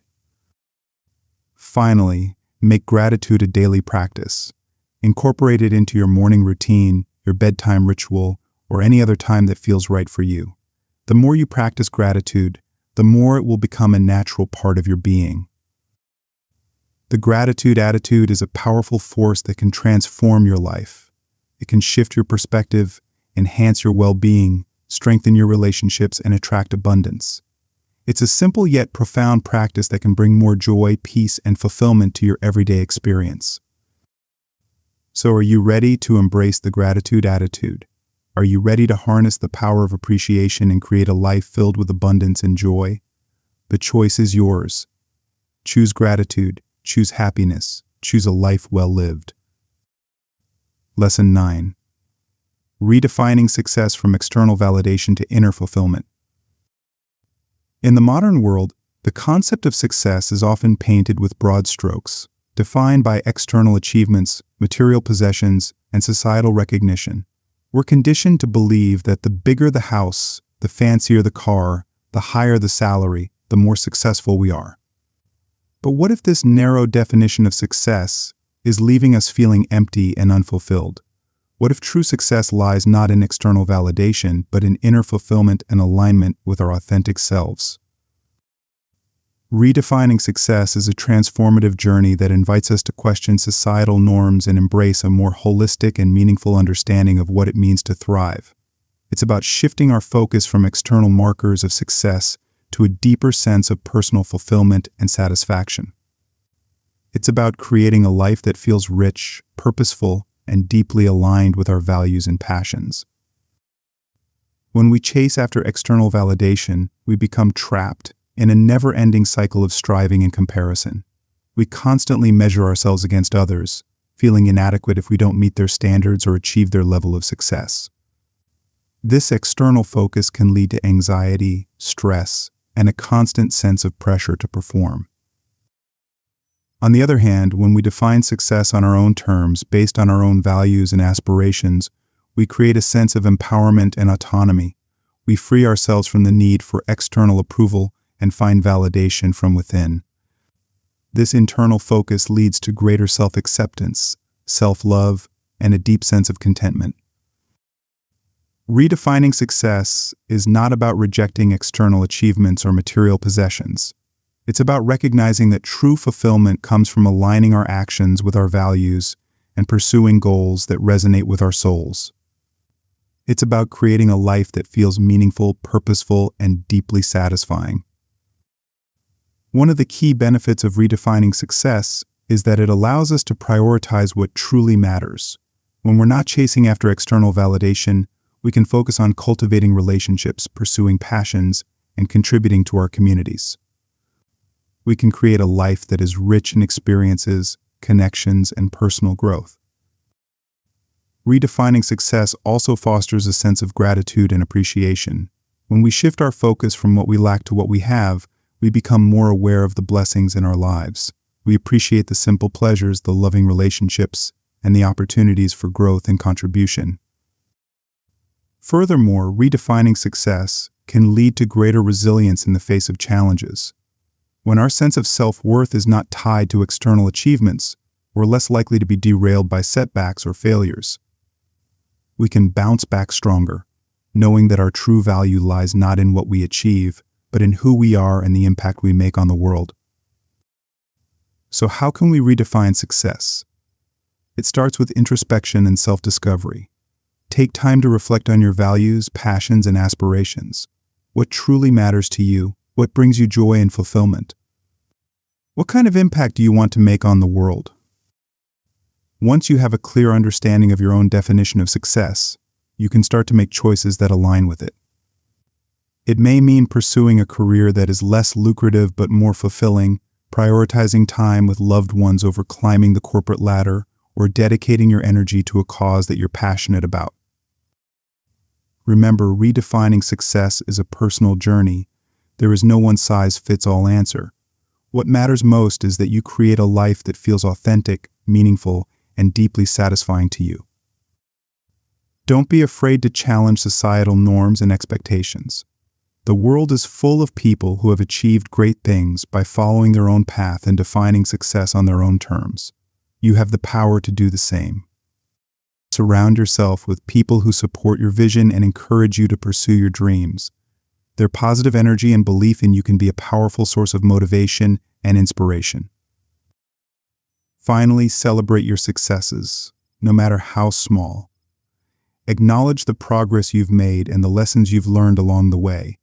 Finally, make gratitude a daily practice. Incorporate it into your morning routine, your bedtime ritual, or any other time that feels right for you. The more you practice gratitude, the more it will become a natural part of your being. The gratitude attitude is a powerful force that can transform your life. It can shift your perspective, enhance your well-being, strengthen your relationships, and attract abundance. It's a simple yet profound practice that can bring more joy, peace, and fulfillment to your everyday experience. So are you ready to embrace the gratitude attitude? Are you ready to harness the power of appreciation and create a life filled with abundance and joy? The choice is yours. Choose gratitude, choose happiness, choose a life well lived. Lesson 9. Redefining success from external validation to inner fulfillment. In the modern world, the concept of success is often painted with broad strokes, defined by external achievements, material possessions, and societal recognition. We're conditioned to believe that the bigger the house, the fancier the car, the higher the salary, the more successful we are. But what if this narrow definition of success is leaving us feeling empty and unfulfilled? What if true success lies not in external validation, but in inner fulfillment and alignment with our authentic selves? Redefining success is a transformative journey that invites us to question societal norms and embrace a more holistic and meaningful understanding of what it means to thrive. It's about shifting our focus from external markers of success to a deeper sense of personal fulfillment and satisfaction. It's about creating a life that feels rich, purposeful, and deeply aligned with our values and passions. When we chase after external validation, we become trapped in a never-ending cycle of striving and comparison. We constantly measure ourselves against others, feeling inadequate if we don't meet their standards or achieve their level of success. This external focus can lead to anxiety, stress, and a constant sense of pressure to perform. On the other hand, when we define success on our own terms, based on our own values and aspirations, we create a sense of empowerment and autonomy. We free ourselves from the need for external approval and find validation from within. This internal focus leads to greater self-acceptance, self-love, and a deep sense of contentment. Redefining success is not about rejecting external achievements or material possessions. It's about recognizing that true fulfillment comes from aligning our actions with our values and pursuing goals that resonate with our souls. It's about creating a life that feels meaningful, purposeful, and deeply satisfying. One of the key benefits of redefining success is that it allows us to prioritize what truly matters. When we're not chasing after external validation, we can focus on cultivating relationships, pursuing passions, and contributing to our communities. We can create a life that is rich in experiences, connections, and personal growth. Redefining success also fosters a sense of gratitude and appreciation. When we shift our focus from what we lack to what we have, we become more aware of the blessings in our lives. We appreciate the simple pleasures, the loving relationships, and the opportunities for growth and contribution. Furthermore, redefining success can lead to greater resilience in the face of challenges. When our sense of self-worth is not tied to external achievements, we're less likely to be derailed by setbacks or failures. We can bounce back stronger, knowing that our true value lies not in what we achieve, but in who we are and the impact we make on the world. So how can we redefine success? It starts with introspection and self-discovery. Take time to reflect on your values, passions, and aspirations. What truly matters to you? What brings you joy and fulfillment? What kind of impact do you want to make on the world? Once you have a clear understanding of your own definition of success, you can start to make choices that align with it. It may mean pursuing a career that is less lucrative but more fulfilling, prioritizing time with loved ones over climbing the corporate ladder, or dedicating your energy to a cause that you're passionate about. Remember, redefining success is a personal journey. There is no one-size-fits-all answer. What matters most is that you create a life that feels authentic, meaningful, and deeply satisfying to you. Don't be afraid to challenge societal norms and expectations. The world is full of people who have achieved great things by following their own path and defining success on their own terms. You have the power to do the same. Surround yourself with people who support your vision and encourage you to pursue your dreams. Their positive energy and belief in you can be a powerful source of motivation and inspiration. Finally, celebrate your successes, no matter how small. Acknowledge the progress you've made and the lessons you've learned along the way.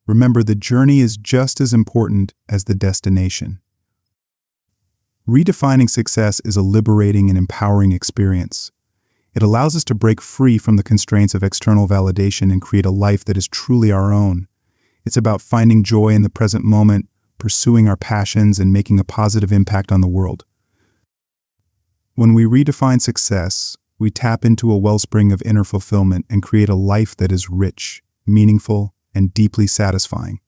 Remember, the journey is just as important as the destination. Redefining success is a liberating and empowering experience. It allows us to break free from the constraints of external validation and create a life that is truly our own. It's about finding joy in the present moment, pursuing our passions, and making a positive impact on the world. When we redefine success, we tap into a wellspring of inner fulfillment and create a life that is rich, meaningful, and deeply satisfying.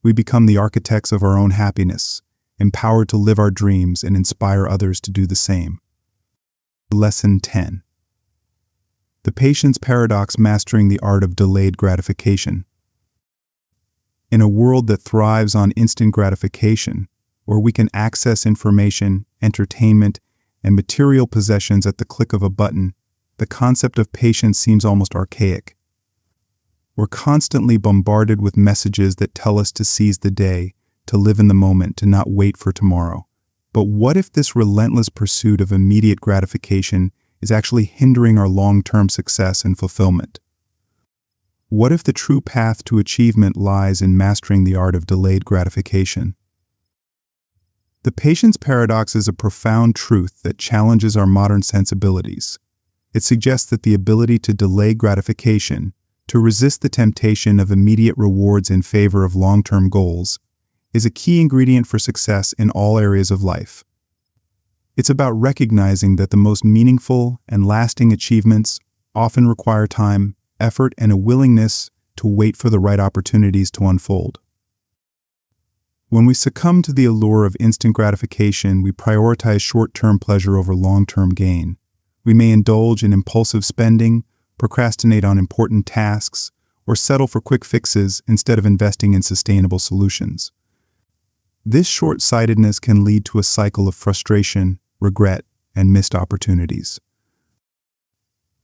We become the architects of our own happiness, empowered to live our dreams and inspire others to do the same. Lesson 10. The Patience Paradox: Mastering the Art of Delayed Gratification. In a world that thrives on instant gratification, where we can access information, entertainment, and material possessions at the click of a button, the concept of patience seems almost archaic. We're constantly bombarded with messages that tell us to seize the day, to live in the moment, to not wait for tomorrow. But what if this relentless pursuit of immediate gratification is actually hindering our long-term success and fulfillment? What if the true path to achievement lies in mastering the art of delayed gratification? The patience paradox is a profound truth that challenges our modern sensibilities. It suggests that the ability to delay gratification, to resist the temptation of immediate rewards in favor of long-term goals, is a key ingredient for success in all areas of life. It's about recognizing that the most meaningful and lasting achievements often require time, effort, and a willingness to wait for the right opportunities to unfold. When we succumb to the allure of instant gratification, we prioritize short-term pleasure over long-term gain. We may indulge in impulsive spending, procrastinate on important tasks, or settle for quick fixes instead of investing in sustainable solutions. This short-sightedness can lead to a cycle of frustration, regret, and missed opportunities.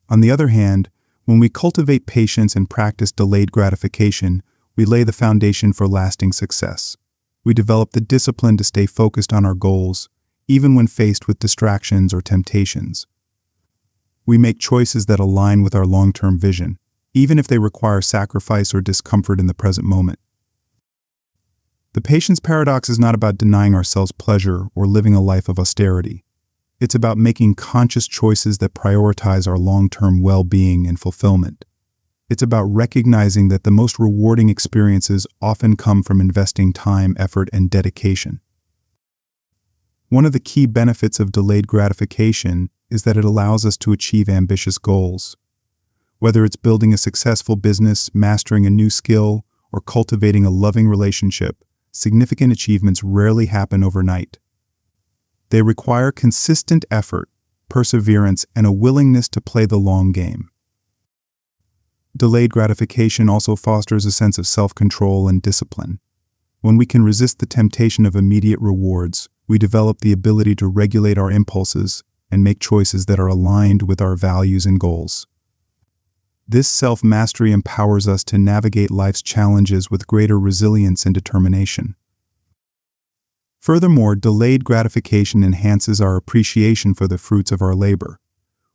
On the other hand, when we cultivate patience and practice delayed gratification, we lay the foundation for lasting success. We develop the discipline to stay focused on our goals, even when faced with distractions or temptations. We make choices that align with our long-term vision, even if they require sacrifice or discomfort in the present moment. The patience paradox is not about denying ourselves pleasure or living a life of austerity. It's about making conscious choices that prioritize our long-term well-being and fulfillment. It's about recognizing that the most rewarding experiences often come from investing time, effort, and dedication. One of the key benefits of delayed gratification is that it allows us to achieve ambitious goals. Whether it's building a successful business, mastering a new skill, or cultivating a loving relationship, significant achievements rarely happen overnight. They require consistent effort, perseverance, and a willingness to play the long game. Delayed gratification also fosters a sense of self-control and discipline. When we can resist the temptation of immediate rewards, we develop the ability to regulate our impulses and make choices that are aligned with our values and goals. This self-mastery empowers us to navigate life's challenges with greater resilience and determination. Furthermore, delayed gratification enhances our appreciation for the fruits of our labor.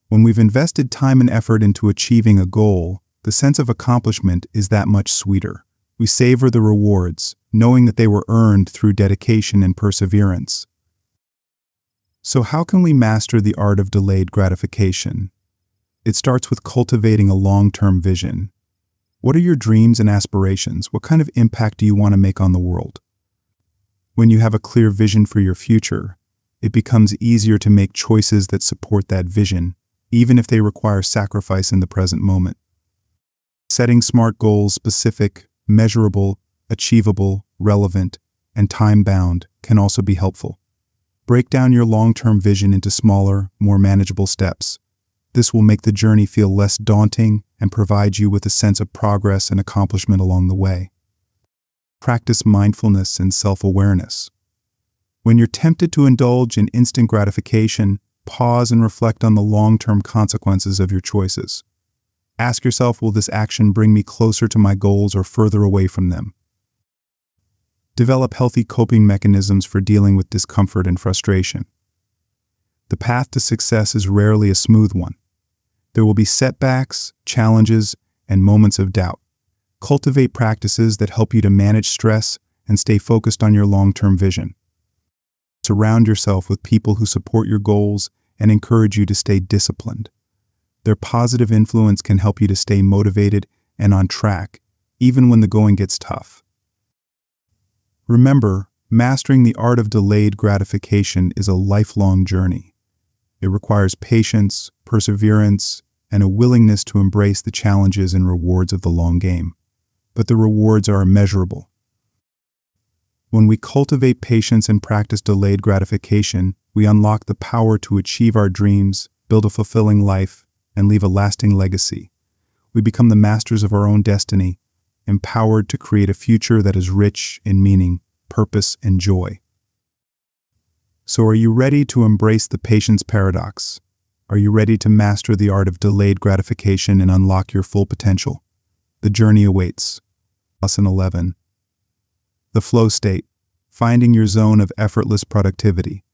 When we've invested time and effort into achieving a goal, the sense of accomplishment is that much sweeter. We savor the rewards, knowing that they were earned through dedication and perseverance. So how can we master the art of delayed gratification? It starts with cultivating a long-term vision. What are your dreams and aspirations? What kind of impact do you want to make on the world? When you have a clear vision for your future, it becomes easier to make choices that support that vision, even if they require sacrifice in the present moment. Setting smart goals, specific, measurable, achievable, relevant, and time-bound, can also be helpful. Break down your long-term vision into smaller, more manageable steps. This will make the journey feel less daunting and provide you with a sense of progress and accomplishment along the way. Practice mindfulness and self-awareness. When you're tempted to indulge in instant gratification, pause and reflect on the long-term consequences of your choices. Ask yourself, will this action bring me closer to my goals or further away from them? Develop healthy coping mechanisms for dealing with discomfort and frustration. The path to success is rarely a smooth one. There will be setbacks, challenges, and moments of doubt. Cultivate practices that help you to manage stress and stay focused on your long-term vision. Surround yourself with people who support your goals and encourage you to stay disciplined. Their positive influence can help you to stay motivated and on track, even when the going gets tough. Remember, mastering the art of delayed gratification is a lifelong journey. It requires patience, perseverance, and a willingness to embrace the challenges and rewards of the long game. But the rewards are immeasurable. When we cultivate patience and practice delayed gratification, we unlock the power to achieve our dreams, build a fulfilling life, and leave a lasting legacy. We become the masters of our own destiny, empowered to create a future that is rich in meaning, purpose, and joy. So are you ready to embrace the patience paradox? Are you ready to master the art of delayed gratification and unlock your full potential? The journey awaits. Lesson 11. The flow state, finding your zone of effortless productivity.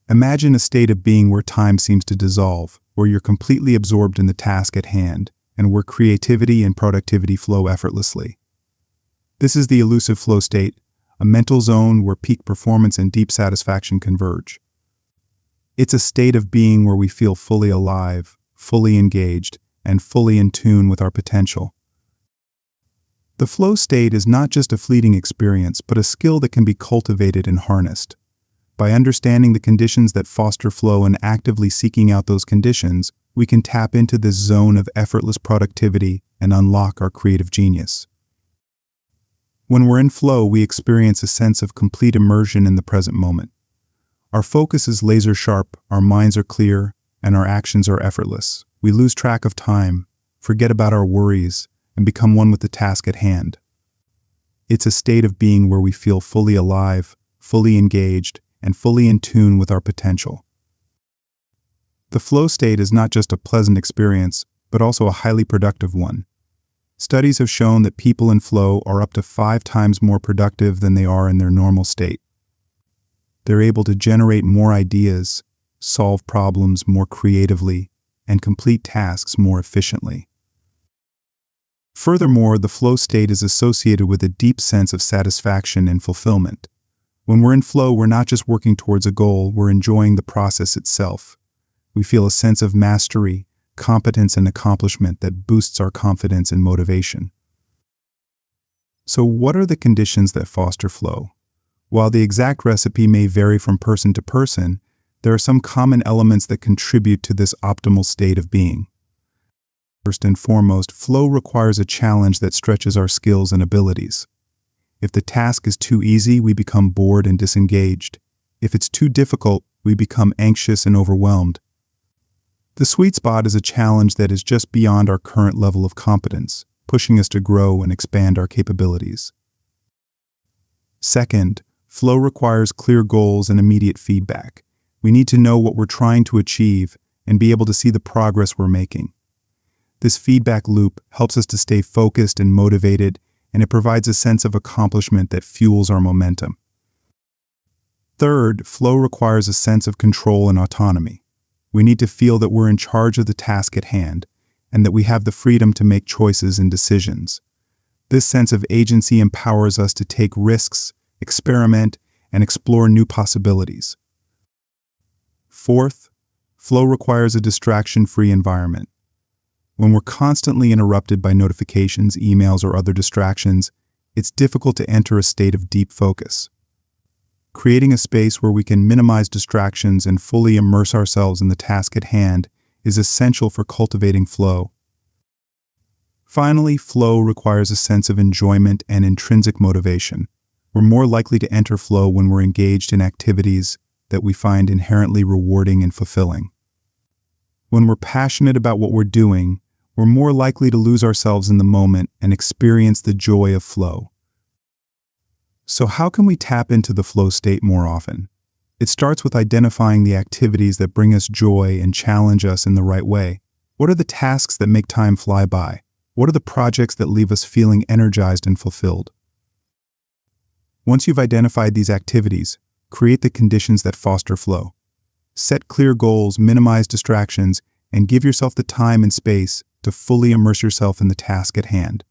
Imagine a state of being where time seems to dissolve, where you're completely absorbed in the task at hand, and where creativity and productivity flow effortlessly. This is the elusive flow state, a mental zone where peak performance and deep satisfaction converge. It's a state of being where we feel fully alive, fully engaged, and fully in tune with our potential. The flow state is not just a fleeting experience, but a skill that can be cultivated and harnessed. By understanding the conditions that foster flow and actively seeking out those conditions, we can tap into this zone of effortless productivity and unlock our creative genius. When we're in flow, we experience a sense of complete immersion in the present moment. Our focus is laser sharp, our minds are clear, and our actions are effortless. We lose track of time, forget about our worries, and become one with the task at hand. It's a state of being where we feel fully alive, fully engaged, and fully in tune with our potential. The flow state is not just a pleasant experience, but also a highly productive one. Studies have shown that people in flow are up to 5 times more productive than they are in their normal state. They're able to generate more ideas, solve problems more creatively, and complete tasks more efficiently. Furthermore, the flow state is associated with a deep sense of satisfaction and fulfillment. When we're in flow, we're not just working towards a goal, we're enjoying the process itself. We feel a sense of mastery, competence, and accomplishment that boosts our confidence and motivation. So, what are the conditions that foster flow? While the exact recipe may vary from person to person, there are some common elements that contribute to this optimal state of being. First and foremost, flow requires a challenge that stretches our skills and abilities. If the task is too easy, we become bored and disengaged. If it's too difficult, we become anxious and overwhelmed. The sweet spot is a challenge that is just beyond our current level of competence, pushing us to grow and expand our capabilities. Second, flow requires clear goals and immediate feedback. We need to know what we're trying to achieve and be able to see the progress we're making. This feedback loop helps us to stay focused and motivated, and it provides a sense of accomplishment that fuels our momentum. Third, flow requires a sense of control and autonomy. We need to feel that we're in charge of the task at hand, and that we have the freedom to make choices and decisions. This sense of agency empowers us to take risks, experiment, and explore new possibilities. Fourth, flow requires a distraction-free environment. When we're constantly interrupted by notifications, emails, or other distractions, it's difficult to enter a state of deep focus. Creating a space where we can minimize distractions and fully immerse ourselves in the task at hand is essential for cultivating flow. Finally, flow requires a sense of enjoyment and intrinsic motivation. We're more likely to enter flow when we're engaged in activities that we find inherently rewarding and fulfilling. When we're passionate about what we're doing, we're more likely to lose ourselves in the moment and experience the joy of flow. So how can we tap into the flow state more often? It starts with identifying the activities that bring us joy and challenge us in the right way. What are the tasks that make time fly by? What are the projects that leave us feeling energized and fulfilled? Once you've identified these activities, create the conditions that foster flow. Set clear goals, minimize distractions, and give yourself the time and space to fully immerse yourself in the task at hand.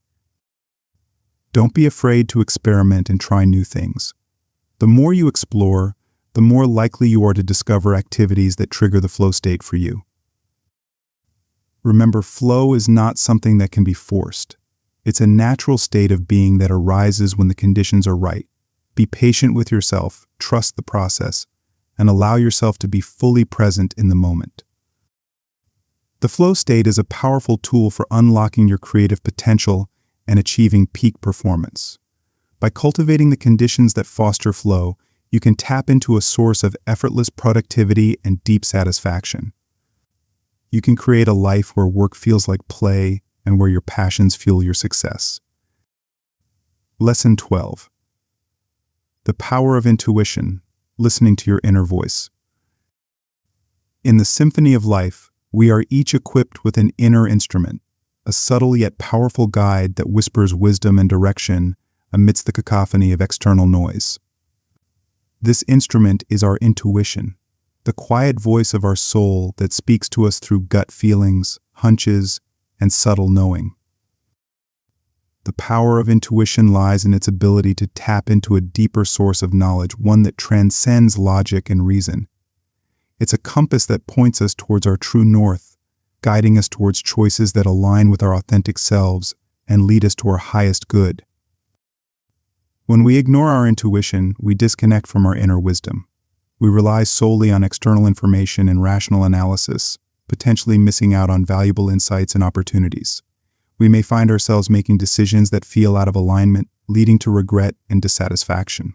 Don't be afraid to experiment and try new things. The more you explore, the more likely you are to discover activities that trigger the flow state for you. Remember, flow is not something that can be forced. It's a natural state of being that arises when the conditions are right. Be patient with yourself, trust the process, and allow yourself to be fully present in the moment. The flow state is a powerful tool for unlocking your creative potential and achieving peak performance. By cultivating the conditions that foster flow, you can tap into a source of effortless productivity and deep satisfaction. You can create a life where work feels like play and where your passions fuel your success. Lesson 12. The power of intuition, listening to your inner voice. In the symphony of life, we are each equipped with an inner instrument, a subtle yet powerful guide that whispers wisdom and direction amidst the cacophony of external noise. This instrument is our intuition, the quiet voice of our soul that speaks to us through gut feelings, hunches, and subtle knowing. The power of intuition lies in its ability to tap into a deeper source of knowledge, one that transcends logic and reason. It's a compass that points us towards our true north, guiding us towards choices that align with our authentic selves and lead us to our highest good. When we ignore our intuition, we disconnect from our inner wisdom. We rely solely on external information and rational analysis, potentially missing out on valuable insights and opportunities. We may find ourselves making decisions that feel out of alignment, leading to regret and dissatisfaction.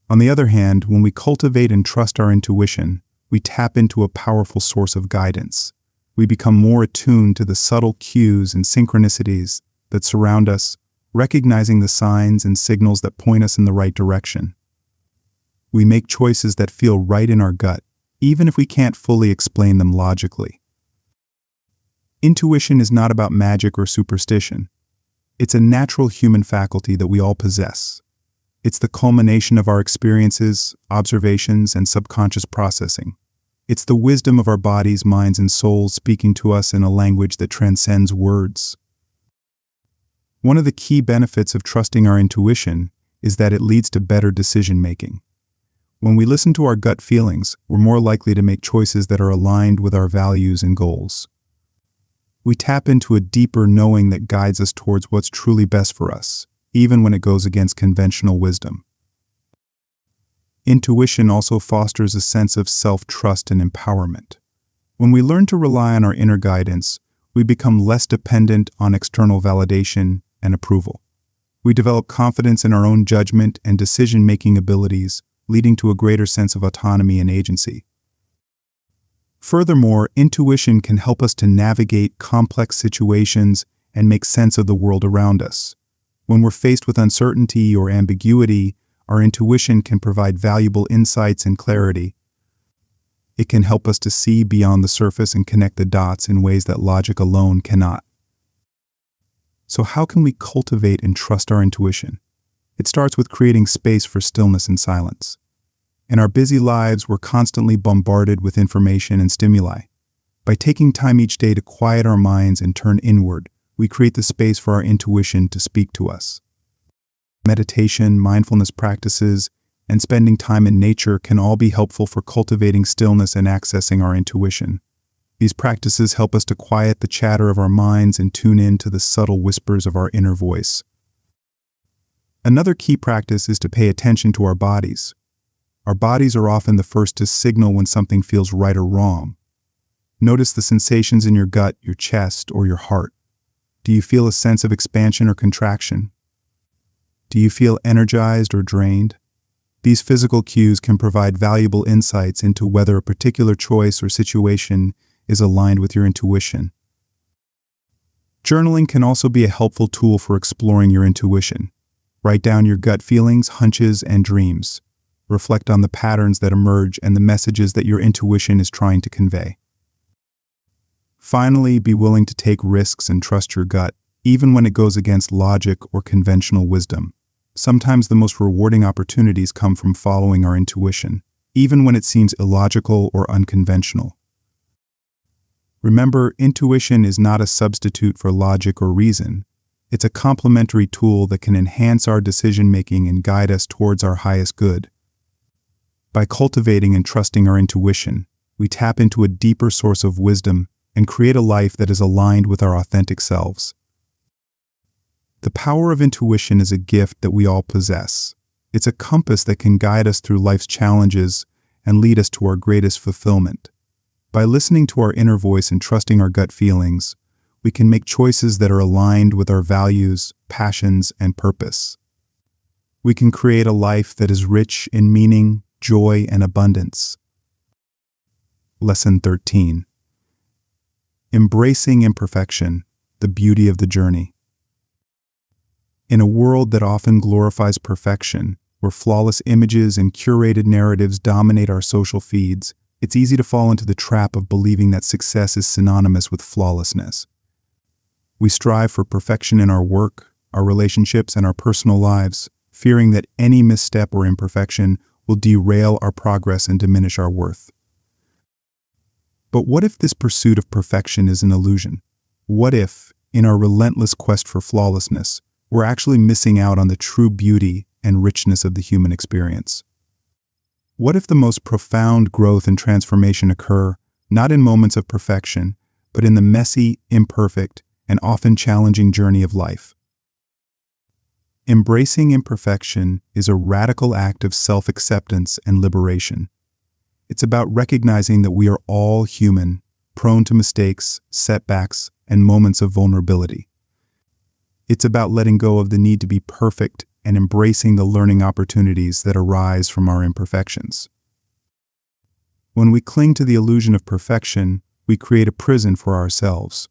On the other hand, when we cultivate and trust our intuition, we tap into a powerful source of guidance. We become more attuned to the subtle cues and synchronicities that surround us, recognizing the signs and signals that point us in the right direction. We make choices that feel right in our gut, even if we can't fully explain them logically. Intuition is not about magic or superstition. It's a natural human faculty that we all possess. It's the culmination of our experiences, observations, and subconscious processing. It's the wisdom of our bodies, minds, and souls speaking to us in a language that transcends words. One of the key benefits of trusting our intuition is that it leads to better decision-making. When we listen to our gut feelings, we're more likely to make choices that are aligned with our values and goals. We tap into a deeper knowing that guides us towards what's truly best for us, even when it goes against conventional wisdom. Intuition also fosters a sense of self-trust and empowerment. When we learn to rely on our inner guidance, we become less dependent on external validation and approval. We develop confidence in our own judgment and decision-making abilities, leading to a greater sense of autonomy and agency. Furthermore, intuition can help us to navigate complex situations and make sense of the world around us. When we're faced with uncertainty or ambiguity, our intuition can provide valuable insights and clarity. It can help us to see beyond the surface and connect the dots in ways that logic alone cannot. So how can we cultivate and trust our intuition? It starts with creating space for stillness and silence. In our busy lives, we're constantly bombarded with information and stimuli. By taking time each day to quiet our minds and turn inward, we create the space for our intuition to speak to us. Meditation, mindfulness practices, and spending time in nature can all be helpful for cultivating stillness and accessing our intuition. These practices help us to quiet the chatter of our minds and tune in to the subtle whispers of our inner voice. Another key practice is to pay attention to our bodies. Our bodies are often the first to signal when something feels right or wrong. Notice the sensations in your gut, your chest, or your heart. Do you feel a sense of expansion or contraction? Do you feel energized or drained? These physical cues can provide valuable insights into whether a particular choice or situation is aligned with your intuition. Journaling can also be a helpful tool for exploring your intuition. Write down your gut feelings, hunches, and dreams. Reflect on the patterns that emerge and the messages that your intuition is trying to convey. Finally, be willing to take risks and trust your gut, even when it goes against logic or conventional wisdom. Sometimes the most rewarding opportunities come from following our intuition, even when it seems illogical or unconventional. Remember, intuition is not a substitute for logic or reason. It's a complementary tool that can enhance our decision-making and guide us towards our highest good. By cultivating and trusting our intuition, we tap into a deeper source of wisdom and create a life that is aligned with our authentic selves. The power of intuition is a gift that we all possess. It's a compass that can guide us through life's challenges and lead us to our greatest fulfillment. By listening to our inner voice and trusting our gut feelings, we can make choices that are aligned with our values, passions, and purpose. We can create a life that is rich in meaning, joy, and abundance. Lesson 13. Embracing imperfection, the beauty of the journey. In a world that often glorifies perfection, where flawless images and curated narratives dominate our social feeds, it's easy to fall into the trap of believing that success is synonymous with flawlessness. We strive for perfection in our work, our relationships, and our personal lives, fearing that any misstep or imperfection will derail our progress and diminish our worth. But what if this pursuit of perfection is an illusion? What if, in our relentless quest for flawlessness, we're actually missing out on the true beauty and richness of the human experience? What if the most profound growth and transformation occur not in moments of perfection, but in the messy, imperfect, and often challenging journey of life? Embracing imperfection is a radical act of self-acceptance and liberation. It's about recognizing that we are all human, prone to mistakes, setbacks, and moments of vulnerability. It's about letting go of the need to be perfect and embracing the learning opportunities that arise from our imperfections. When we cling to the illusion of perfection, we create a prison for ourselves.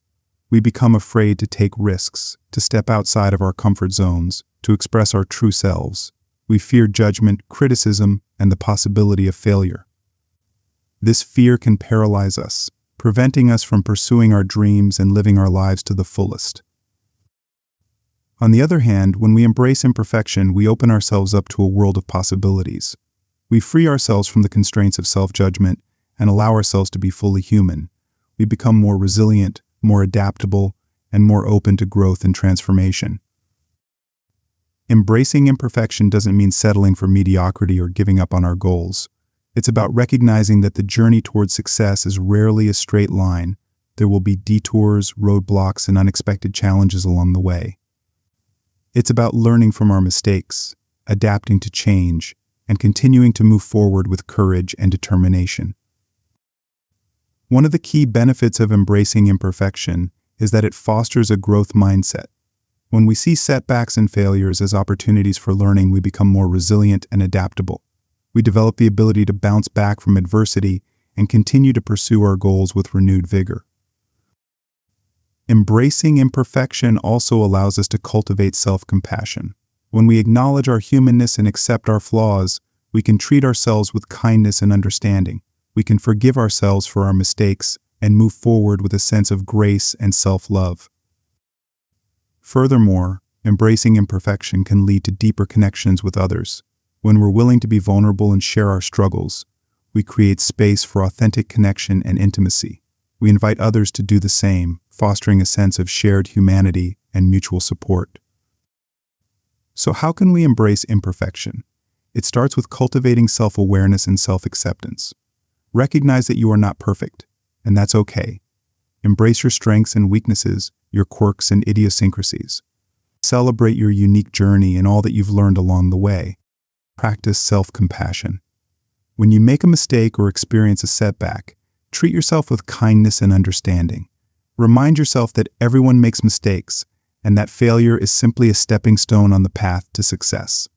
We become afraid to take risks, to step outside of our comfort zones, to express our true selves. We fear judgment, criticism, and the possibility of failure. This fear can paralyze us, preventing us from pursuing our dreams and living our lives to the fullest. On the other hand, when we embrace imperfection, we open ourselves up to a world of possibilities. We free ourselves from the constraints of self-judgment and allow ourselves to be fully human. We become more resilient, more adaptable, and more open to growth and transformation. Embracing imperfection doesn't mean settling for mediocrity or giving up on our goals. It's about recognizing that the journey towards success is rarely a straight line. There will be detours, roadblocks, and unexpected challenges along the way. It's about learning from our mistakes, adapting to change, and continuing to move forward with courage and determination. One of the key benefits of embracing imperfection is that it fosters a growth mindset. When we see setbacks and failures as opportunities for learning, we become more resilient and adaptable. We develop the ability to bounce back from adversity and continue to pursue our goals with renewed vigor. Embracing imperfection also allows us to cultivate self-compassion. When we acknowledge our humanness and accept our flaws, we can treat ourselves with kindness and understanding. We can forgive ourselves for our mistakes and move forward with a sense of grace and self-love. Furthermore, embracing imperfection can lead to deeper connections with others. When we're willing to be vulnerable and share our struggles, we create space for authentic connection and intimacy. We invite others to do the same, fostering a sense of shared humanity and mutual support. So how can we embrace imperfection? It starts with cultivating self-awareness and self-acceptance. Recognize that you are not perfect, and that's okay. Embrace your strengths and weaknesses, your quirks and idiosyncrasies. Celebrate your unique journey and all that you've learned along the way. Practice self-compassion. When you make a mistake or experience a setback, treat yourself with kindness and understanding. Remind yourself that everyone makes mistakes, and that failure is simply a stepping stone on the path to success.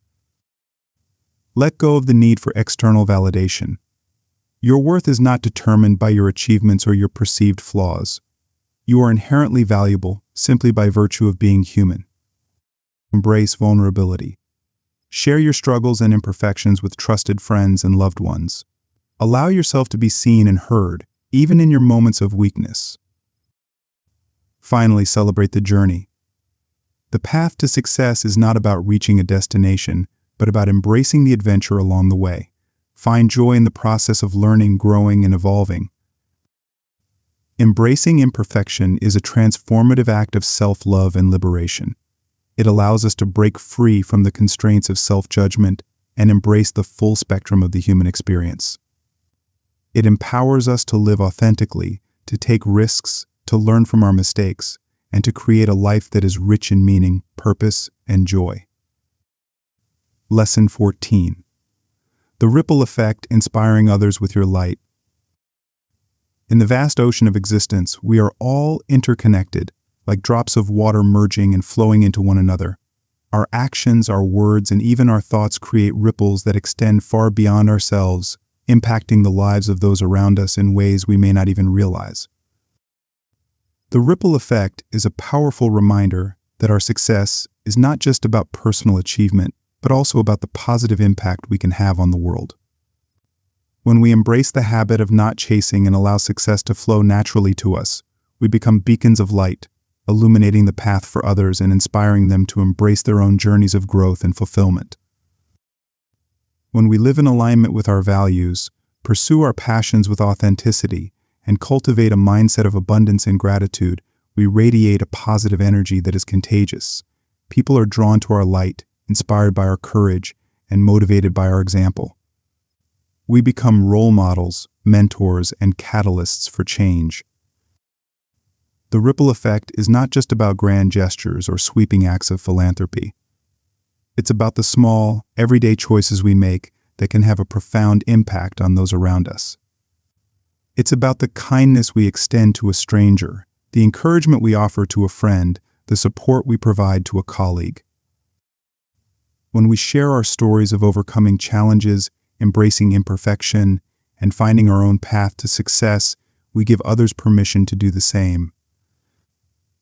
Let go of the need for external validation. Your worth is not determined by your achievements or your perceived flaws. You are inherently valuable simply by virtue of being human. Embrace vulnerability. Share your struggles and imperfections with trusted friends and loved ones. Allow yourself to be seen and heard, even in your moments of weakness. Finally, celebrate the journey. The path to success is not about reaching a destination, but about embracing the adventure along the way. Find joy in the process of learning, growing, and evolving. Embracing imperfection is a transformative act of self-love and liberation. It allows us to break free from the constraints of self-judgment and embrace the full spectrum of the human experience. It empowers us to live authentically, to take risks, to learn from our mistakes, and to create a life that is rich in meaning, purpose, and joy. Lesson 14. The ripple effect, inspiring others with your light. In the vast ocean of existence, we are all interconnected, like drops of water merging and flowing into one another. Our actions, our words, and even our thoughts create ripples that extend far beyond ourselves, impacting the lives of those around us in ways we may not even realize. The ripple effect is a powerful reminder that our success is not just about personal achievement, but also about the positive impact we can have on the world. When we embrace the habit of not chasing and allow success to flow naturally to us, we become beacons of light, illuminating the path for others and inspiring them to embrace their own journeys of growth and fulfillment. When we live in alignment with our values, pursue our passions with authenticity, and cultivate a mindset of abundance and gratitude, we radiate a positive energy that is contagious. People are drawn to our light, inspired by our courage, and motivated by our example. We become role models, mentors, and catalysts for change. The ripple effect is not just about grand gestures or sweeping acts of philanthropy. It's about the small, everyday choices we make that can have a profound impact on those around us. It's about the kindness we extend to a stranger, the encouragement we offer to a friend, the support we provide to a colleague. When we share our stories of overcoming challenges, embracing imperfection, and finding our own path to success, we give others permission to do the same.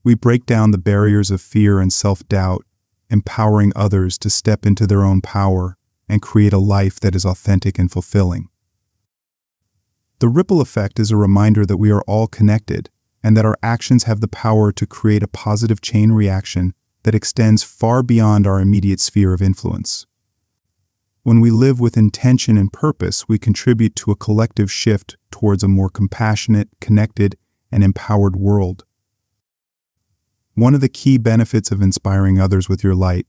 We break down the barriers of fear and self-doubt, empowering others to step into their own power and create a life that is authentic and fulfilling. The ripple effect is a reminder that we are all connected and that our actions have the power to create a positive chain reaction that extends far beyond our immediate sphere of influence. When we live with intention and purpose, we contribute to a collective shift towards a more compassionate, connected, and empowered world. One of the key benefits of inspiring others with your light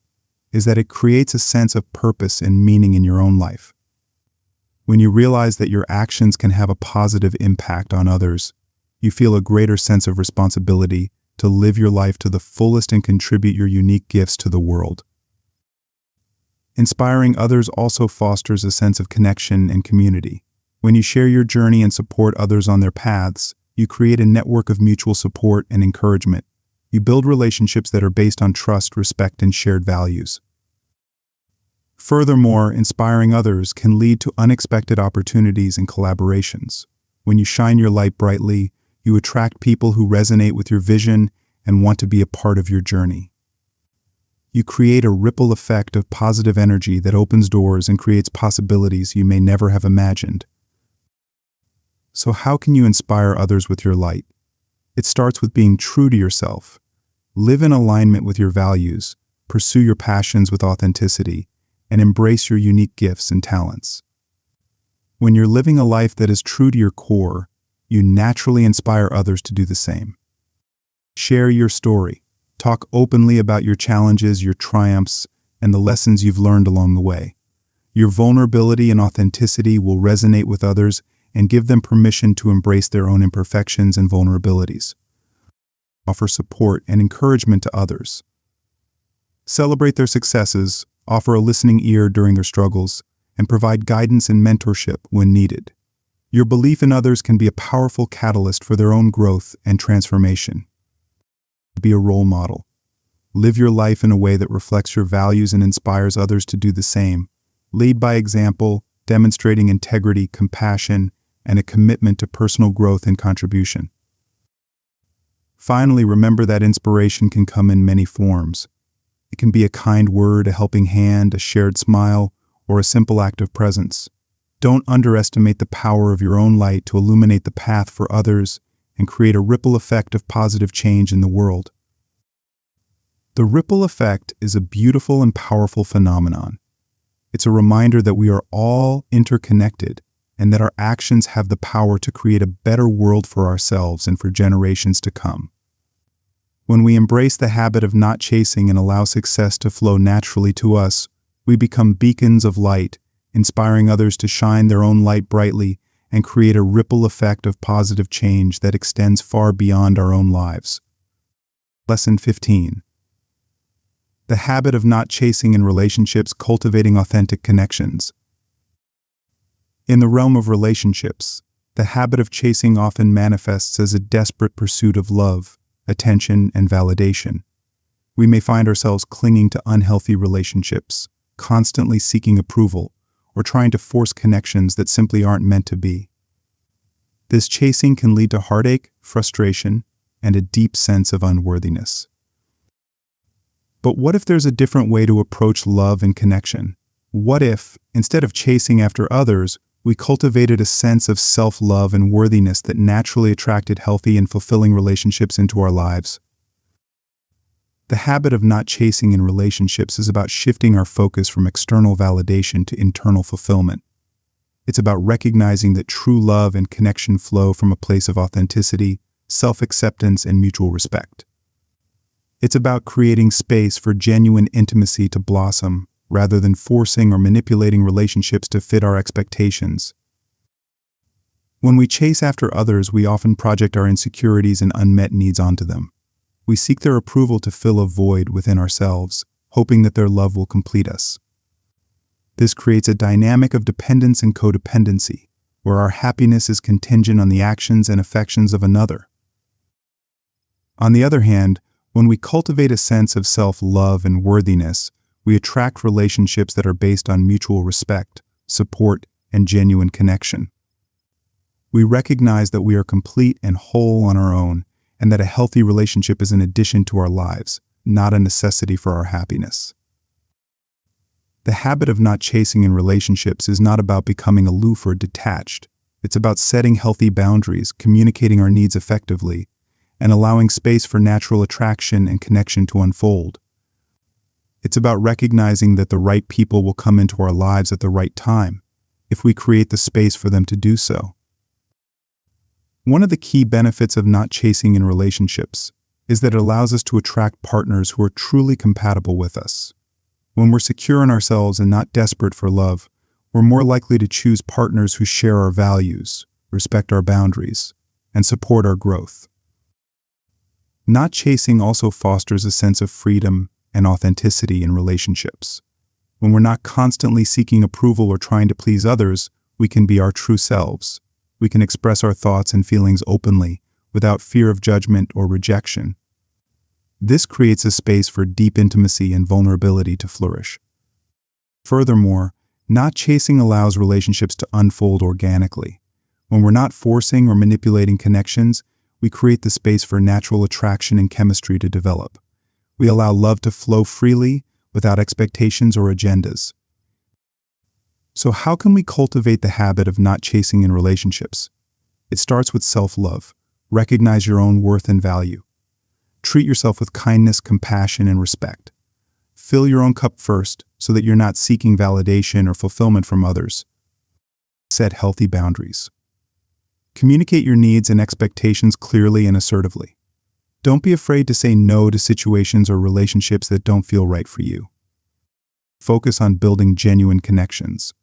is that it creates a sense of purpose and meaning in your own life. When you realize that your actions can have a positive impact on others, you feel a greater sense of responsibility to live your life to the fullest and contribute your unique gifts to the world. Inspiring others also fosters a sense of connection and community. When you share your journey and support others on their paths, you create a network of mutual support and encouragement. You build relationships that are based on trust, respect, and shared values. Furthermore, inspiring others can lead to unexpected opportunities and collaborations. When you shine your light brightly, you attract people who resonate with your vision and want to be a part of your journey. You create a ripple effect of positive energy that opens doors and creates possibilities you may never have imagined. So how can you inspire others with your light? It starts with being true to yourself. Live in alignment with your values, pursue your passions with authenticity, and embrace your unique gifts and talents. When you're living a life that is true to your core, you naturally inspire others to do the same. Share your story. Talk openly about your challenges, your triumphs, and the lessons you've learned along the way. Your vulnerability and authenticity will resonate with others and give them permission to embrace their own imperfections and vulnerabilities. Offer support and encouragement to others. Celebrate their successes, offer a listening ear during their struggles, and provide guidance and mentorship when needed. Your belief in others can be a powerful catalyst for their own growth and transformation. Be a role model. Live your life in a way that reflects your values and inspires others to do the same. Lead by example, demonstrating integrity, compassion, and a commitment to personal growth and contribution. Finally, remember that inspiration can come in many forms. It can be a kind word, a helping hand, a shared smile, or a simple act of presence. Don't underestimate the power of your own light to illuminate the path for others and create a ripple effect of positive change in the world. The ripple effect is a beautiful and powerful phenomenon. It's a reminder that we are all interconnected and that our actions have the power to create a better world for ourselves and for generations to come. When we embrace the habit of not chasing and allow success to flow naturally to us, we become beacons of light, inspiring others to shine their own light brightly and create a ripple effect of positive change that extends far beyond our own lives. Lesson 15. The habit of not chasing in relationships, cultivating authentic connections. In the realm of relationships, the habit of chasing often manifests as a desperate pursuit of love, attention, and validation. We may find ourselves clinging to unhealthy relationships, constantly seeking approval, or trying to force connections that simply aren't meant to be. This chasing can lead to heartache, frustration, and a deep sense of unworthiness. But what if there's a different way to approach love and connection? What if, instead of chasing after others, we cultivated a sense of self-love and worthiness that naturally attracted healthy and fulfilling relationships into our lives? The habit of not chasing in relationships is about shifting our focus from external validation to internal fulfillment. It's about recognizing that true love and connection flow from a place of authenticity, self-acceptance, and mutual respect. It's about creating space for genuine intimacy to blossom, rather than forcing or manipulating relationships to fit our expectations. When we chase after others, we often project our insecurities and unmet needs onto them. We seek their approval to fill a void within ourselves, hoping that their love will complete us. This creates a dynamic of dependence and codependency, where our happiness is contingent on the actions and affections of another. On the other hand, when we cultivate a sense of self-love and worthiness, we attract relationships that are based on mutual respect, support, and genuine connection. We recognize that we are complete and whole on our own, and that a healthy relationship is an addition to our lives, not a necessity for our happiness. The habit of not chasing in relationships is not about becoming aloof or detached. It's about setting healthy boundaries, communicating our needs effectively, and allowing space for natural attraction and connection to unfold. It's about recognizing that the right people will come into our lives at the right time, if we create the space for them to do so. One of the key benefits of not chasing in relationships is that it allows us to attract partners who are truly compatible with us. When we're secure in ourselves and not desperate for love, we're more likely to choose partners who share our values, respect our boundaries, and support our growth. Not chasing also fosters a sense of freedom and authenticity in relationships. When we're not constantly seeking approval or trying to please others, we can be our true selves. We can express our thoughts and feelings openly, without fear of judgment or rejection. This creates a space for deep intimacy and vulnerability to flourish. Furthermore, not chasing allows relationships to unfold organically. When we're not forcing or manipulating connections, we create the space for natural attraction and chemistry to develop. We allow love to flow freely, without expectations or agendas. So how can we cultivate the habit of not chasing in relationships? It starts with self-love. Recognize your own worth and value. Treat yourself with kindness, compassion, and respect. Fill your own cup first, so that you're not seeking validation or fulfillment from others. Set healthy boundaries. Communicate your needs and expectations clearly and assertively. Don't be afraid to say no to situations or relationships that don't feel right for you. Focus on building genuine connections.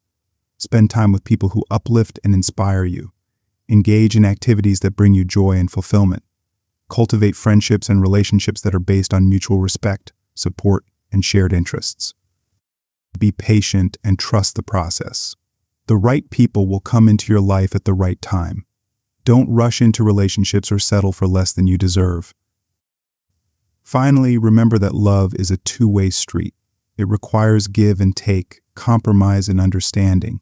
Spend time with people who uplift and inspire you. Engage in activities that bring you joy and fulfillment. Cultivate friendships and relationships that are based on mutual respect, support, and shared interests. Be patient and trust the process. The right people will come into your life at the right time. Don't rush into relationships or settle for less than you deserve. Finally, remember that love is a two-way street. It requires give and take, compromise and understanding.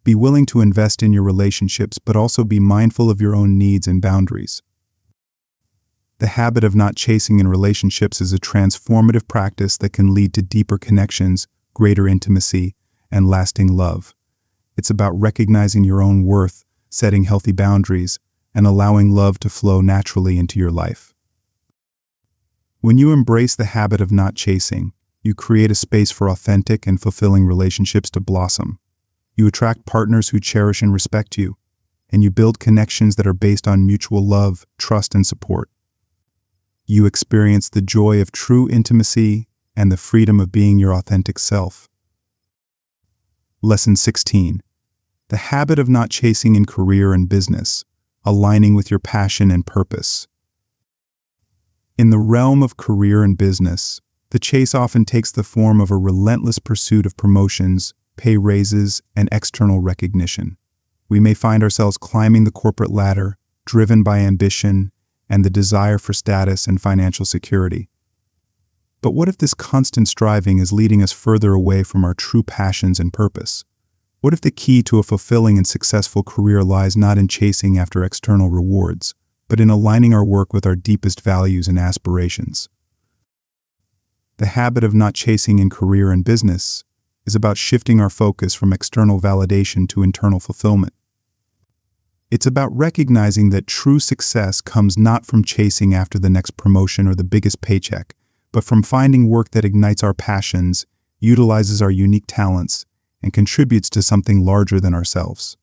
Be willing to invest in your relationships, but also be mindful of your own needs and boundaries. The habit of not chasing in relationships is a transformative practice that can lead to deeper connections, greater intimacy, and lasting love. It's about recognizing your own worth, setting healthy boundaries, and allowing love to flow naturally into your life. When you embrace the habit of not chasing, you create a space for authentic and fulfilling relationships to blossom. You attract partners who cherish and respect you, and you build connections that are based on mutual love, trust, and support. You experience the joy of true intimacy and the freedom of being your authentic self. Lesson 16. The habit of not chasing in career and business, aligning with your passion and purpose. In the realm of career and business, the chase often takes the form of a relentless pursuit of promotions, pay raises, and external recognition. We may find ourselves climbing the corporate ladder, driven by ambition and the desire for status and financial security. But what if this constant striving is leading us further away from our true passions and purpose? What if the key to a fulfilling and successful career lies not in chasing after external rewards, but in aligning our work with our deepest values and aspirations? The habit of not chasing in career and business is about shifting our focus from external validation to internal fulfillment. It's about recognizing that true success comes not from chasing after the next promotion or the biggest paycheck, but from finding work that ignites our passions, utilizes our unique talents, and contributes to something larger than ourselves.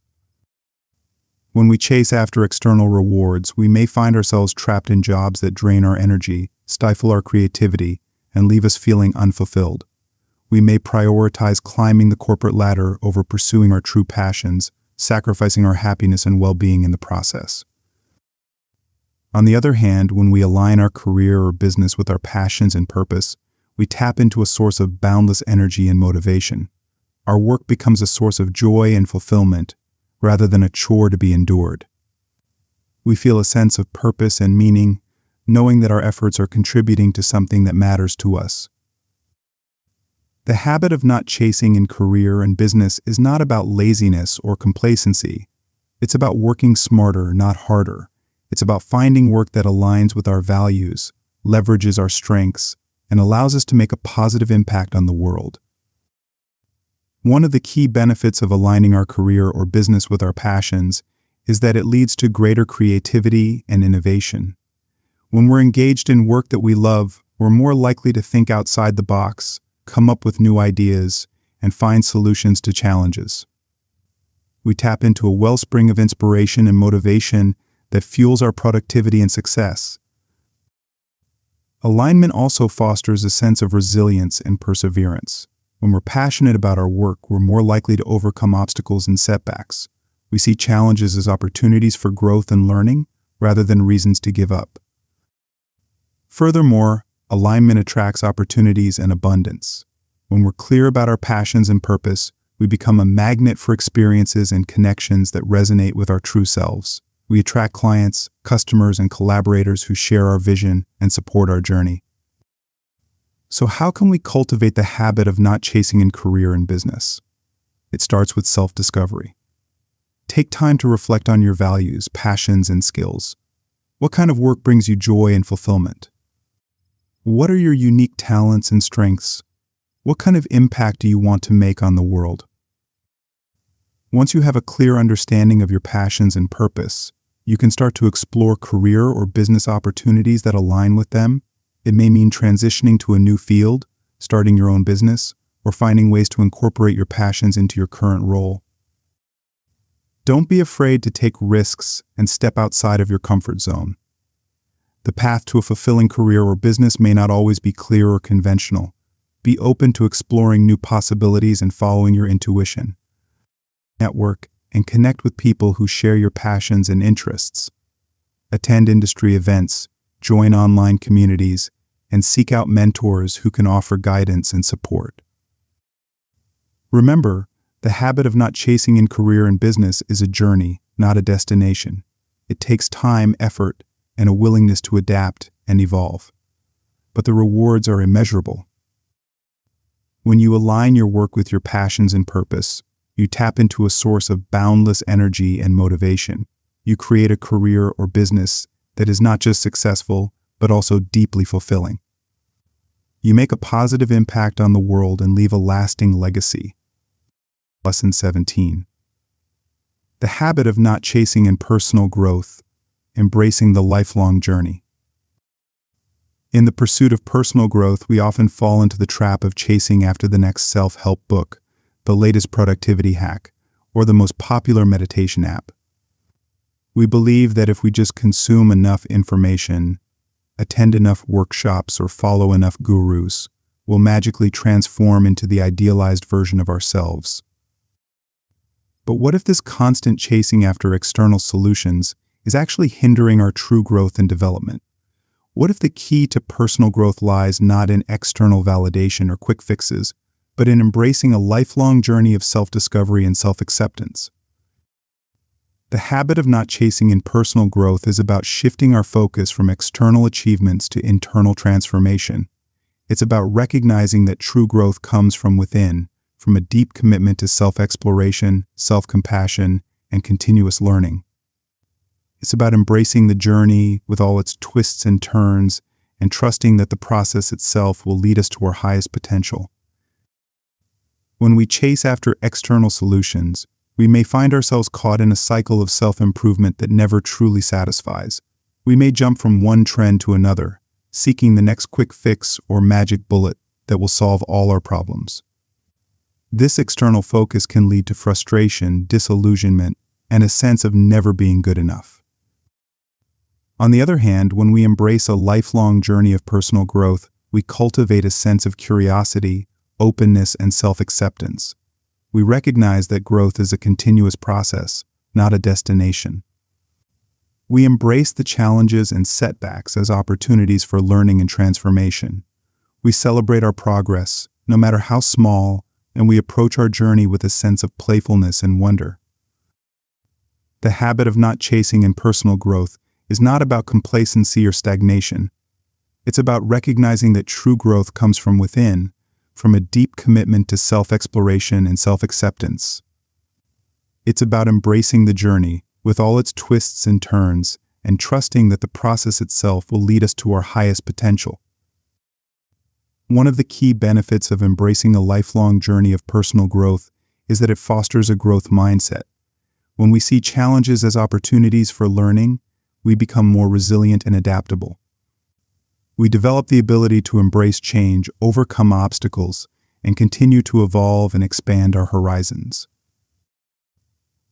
When we chase after external rewards, we may find ourselves trapped in jobs that drain our energy, stifle our creativity, and leave us feeling unfulfilled. We may prioritize climbing the corporate ladder over pursuing our true passions, sacrificing our happiness and well-being in the process. On the other hand, when we align our career or business with our passions and purpose, we tap into a source of boundless energy and motivation. Our work becomes a source of joy and fulfillment, rather than a chore to be endured. We feel a sense of purpose and meaning, knowing that our efforts are contributing to something that matters to us. The habit of not chasing in career and business is not about laziness or complacency. It's about working smarter, not harder. It's about finding work that aligns with our values, leverages our strengths, and allows us to make a positive impact on the world. One of the key benefits of aligning our career or business with our passions is that it leads to greater creativity and innovation. When we're engaged in work that we love, we're more likely to think outside the box, come up with new ideas, and find solutions to challenges. We tap into a wellspring of inspiration and motivation that fuels our productivity and success. Alignment also fosters a sense of resilience and perseverance. When we're passionate about our work, we're more likely to overcome obstacles and setbacks. We see challenges as opportunities for growth and learning, rather than reasons to give up. Furthermore, alignment attracts opportunities and abundance. When we're clear about our passions and purpose, we become a magnet for experiences and connections that resonate with our true selves. We attract clients, customers, and collaborators who share our vision and support our journey. So how can we cultivate the habit of not chasing in career and business? It starts with self-discovery. Take time to reflect on your values, passions, and skills. What kind of work brings you joy and fulfillment? What are your unique talents and strengths? What kind of impact do you want to make on the world? Once you have a clear understanding of your passions and purpose, you can start to explore career or business opportunities that align with them. It may mean transitioning to a new field, starting your own business, or finding ways to incorporate your passions into your current role. Don't be afraid to take risks and step outside of your comfort zone. The path to a fulfilling career or business may not always be clear or conventional. Be open to exploring new possibilities and following your intuition. Network and connect with people who share your passions and interests. Attend industry events, join online communities, and seek out mentors who can offer guidance and support. Remember, the habit of not chasing in career and business is a journey, not a destination. It takes time, effort, and a willingness to adapt and evolve. But the rewards are immeasurable. When you align your work with your passions and purpose, you tap into a source of boundless energy and motivation. You create a career or business that is not just successful, but also deeply fulfilling. You make a positive impact on the world and leave a lasting legacy. Lesson 17. The habit of not chasing in personal growth, embracing the lifelong journey. In the pursuit of personal growth, we often fall into the trap of chasing after the next self-help book, the latest productivity hack, or the most popular meditation app. We believe that if we just consume enough information, attend enough workshops, or follow enough gurus, we'll magically transform into the idealized version of ourselves. But what if this constant chasing after external solutions is actually hindering our true growth and development? What if the key to personal growth lies not in external validation or quick fixes, but in embracing a lifelong journey of self-discovery and self-acceptance? The habit of not chasing in personal growth is about shifting our focus from external achievements to internal transformation. It's about recognizing that true growth comes from within, from a deep commitment to self-exploration, self-compassion, and continuous learning. It's about embracing the journey with all its twists and turns and trusting that the process itself will lead us to our highest potential. When we chase after external solutions, we may find ourselves caught in a cycle of self-improvement that never truly satisfies. We may jump from one trend to another, seeking the next quick fix or magic bullet that will solve all our problems. This external focus can lead to frustration, disillusionment, and a sense of never being good enough. On the other hand, when we embrace a lifelong journey of personal growth, we cultivate a sense of curiosity, openness, and self-acceptance. We recognize that growth is a continuous process, not a destination. We embrace the challenges and setbacks as opportunities for learning and transformation. We celebrate our progress, no matter how small, and we approach our journey with a sense of playfulness and wonder. The habit of not chasing in personal growth is not about complacency or stagnation. It's about recognizing that true growth comes from within, from a deep commitment to self-exploration and self-acceptance. It's about embracing the journey, with all its twists and turns, and trusting that the process itself will lead us to our highest potential. One of the key benefits of embracing a lifelong journey of personal growth is that it fosters a growth mindset. When we see challenges as opportunities for learning, we become more resilient and adaptable. We develop the ability to embrace change, overcome obstacles, and continue to evolve and expand our horizons.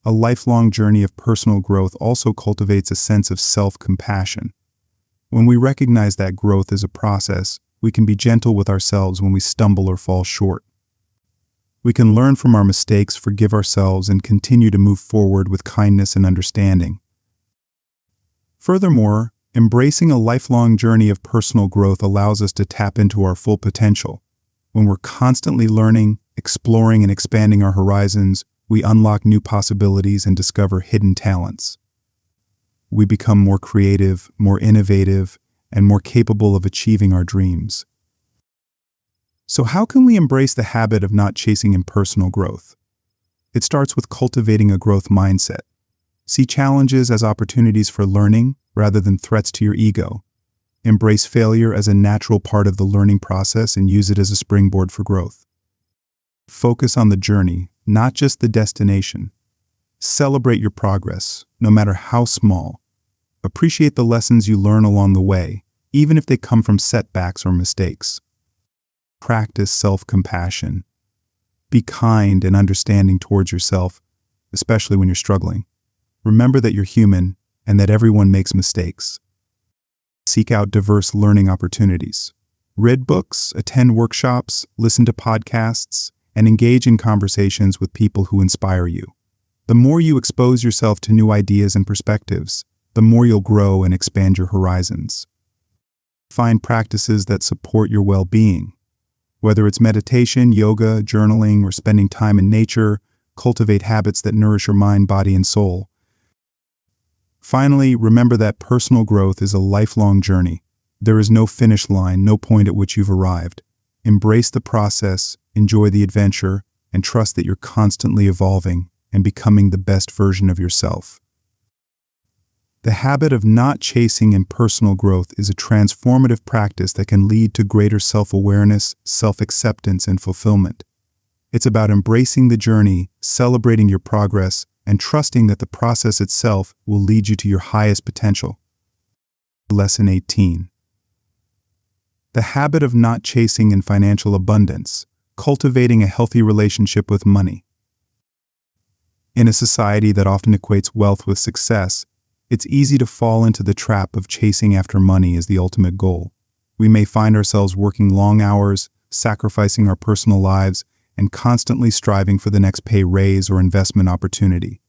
A lifelong journey of personal growth also cultivates a sense of self-compassion. When we recognize that growth is a process, we can be gentle with ourselves when we stumble or fall short. We can learn from our mistakes, forgive ourselves, and continue to move forward with kindness and understanding. Furthermore, embracing a lifelong journey of personal growth allows us to tap into our full potential. When we're constantly learning, exploring, and expanding our horizons, we unlock new possibilities and discover hidden talents. We become more creative, more innovative, and more capable of achieving our dreams. So how can we embrace the habit of not chasing impersonal growth? It starts with cultivating a growth mindset. See challenges as opportunities for learning rather than threats to your ego. Embrace failure as a natural part of the learning process and use it as a springboard for growth. Focus on the journey, not just the destination. Celebrate your progress, no matter how small. Appreciate the lessons you learn along the way, even if they come from setbacks or mistakes. Practice self-compassion. Be kind and understanding towards yourself, especially when you're struggling. Remember that you're human and that everyone makes mistakes. Seek out diverse learning opportunities. Read books, attend workshops, listen to podcasts, and engage in conversations with people who inspire you. The more you expose yourself to new ideas and perspectives, the more you'll grow and expand your horizons. Find practices that support your well-being. Whether it's meditation, yoga, journaling, or spending time in nature, cultivate habits that nourish your mind, body, and soul. Finally, remember that personal growth is a lifelong journey. There is no finish line, no point at which you've arrived. Embrace the process, enjoy the adventure, and trust that you're constantly evolving and becoming the best version of yourself. The habit of not chasing impersonal growth is a transformative practice that can lead to greater self-awareness, self-acceptance, and fulfillment. It's about embracing the journey, celebrating your progress, and trusting that the process itself will lead you to your highest potential. Lesson 18. The habit of not chasing in financial abundance, cultivating a healthy relationship with money. In a society that often equates wealth with success, it's easy to fall into the trap of chasing after money as the ultimate goal. We may find ourselves working long hours, sacrificing our personal lives, and constantly striving for the next pay raise or investment opportunity.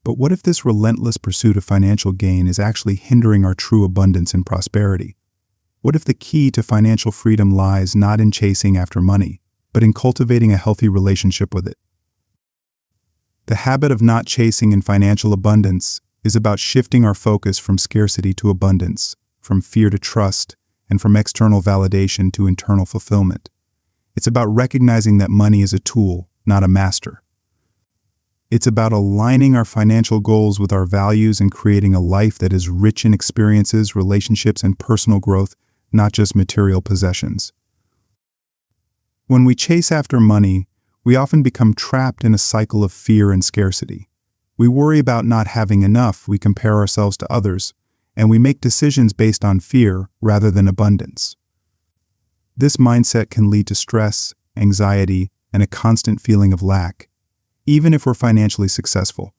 But what if this relentless pursuit of financial gain is actually hindering our true abundance and prosperity? What if the key to financial freedom lies not in chasing after money, but in cultivating a healthy relationship with it? The habit of not chasing in financial abundance is about shifting our focus from scarcity to abundance, from fear to trust, and from external validation to internal fulfillment. It's about recognizing that money is a tool, not a master. It's about aligning our financial goals with our values and creating a life that is rich in experiences, relationships, and personal growth, not just material possessions. When we chase after money, we often become trapped in a cycle of fear and scarcity. We worry about not having enough, we compare ourselves to others, and we make decisions based on fear rather than abundance. This mindset can lead to stress, anxiety, and a constant feeling of lack, even if we're financially successful.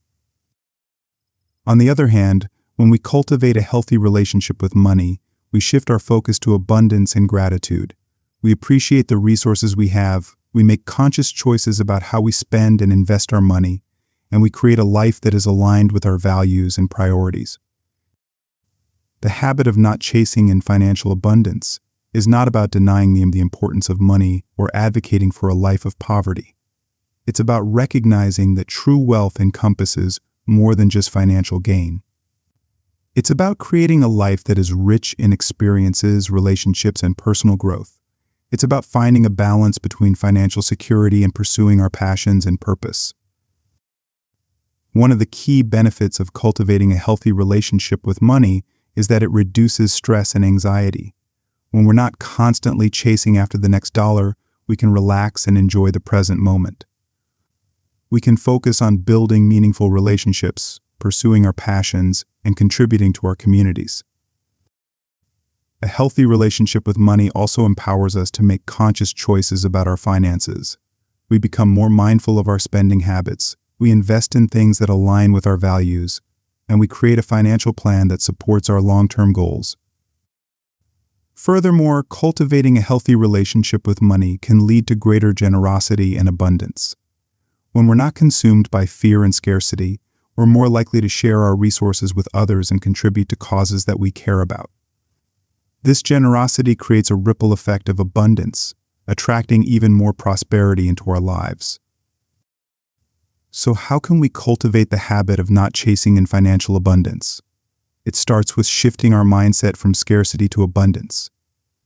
On the other hand, when we cultivate a healthy relationship with money, we shift our focus to abundance and gratitude. We appreciate the resources we have, we make conscious choices about how we spend and invest our money, and we create a life that is aligned with our values and priorities. The habit of not chasing in financial abundance is not about denying the importance of money or advocating for a life of poverty. It's about recognizing that true wealth encompasses more than just financial gain. It's about creating a life that is rich in experiences, relationships, and personal growth. It's about finding a balance between financial security and pursuing our passions and purpose. One of the key benefits of cultivating a healthy relationship with money is that it reduces stress and anxiety. When we're not constantly chasing after the next dollar, we can relax and enjoy the present moment. We can focus on building meaningful relationships, pursuing our passions, and contributing to our communities. A healthy relationship with money also empowers us to make conscious choices about our finances. We become more mindful of our spending habits, we invest in things that align with our values, and we create a financial plan that supports our long-term goals. Furthermore, cultivating a healthy relationship with money can lead to greater generosity and abundance. When we're not consumed by fear and scarcity, we're more likely to share our resources with others and contribute to causes that we care about. This generosity creates a ripple effect of abundance, attracting even more prosperity into our lives. So how can we cultivate the habit of not chasing in financial abundance? It starts with shifting our mindset from scarcity to abundance.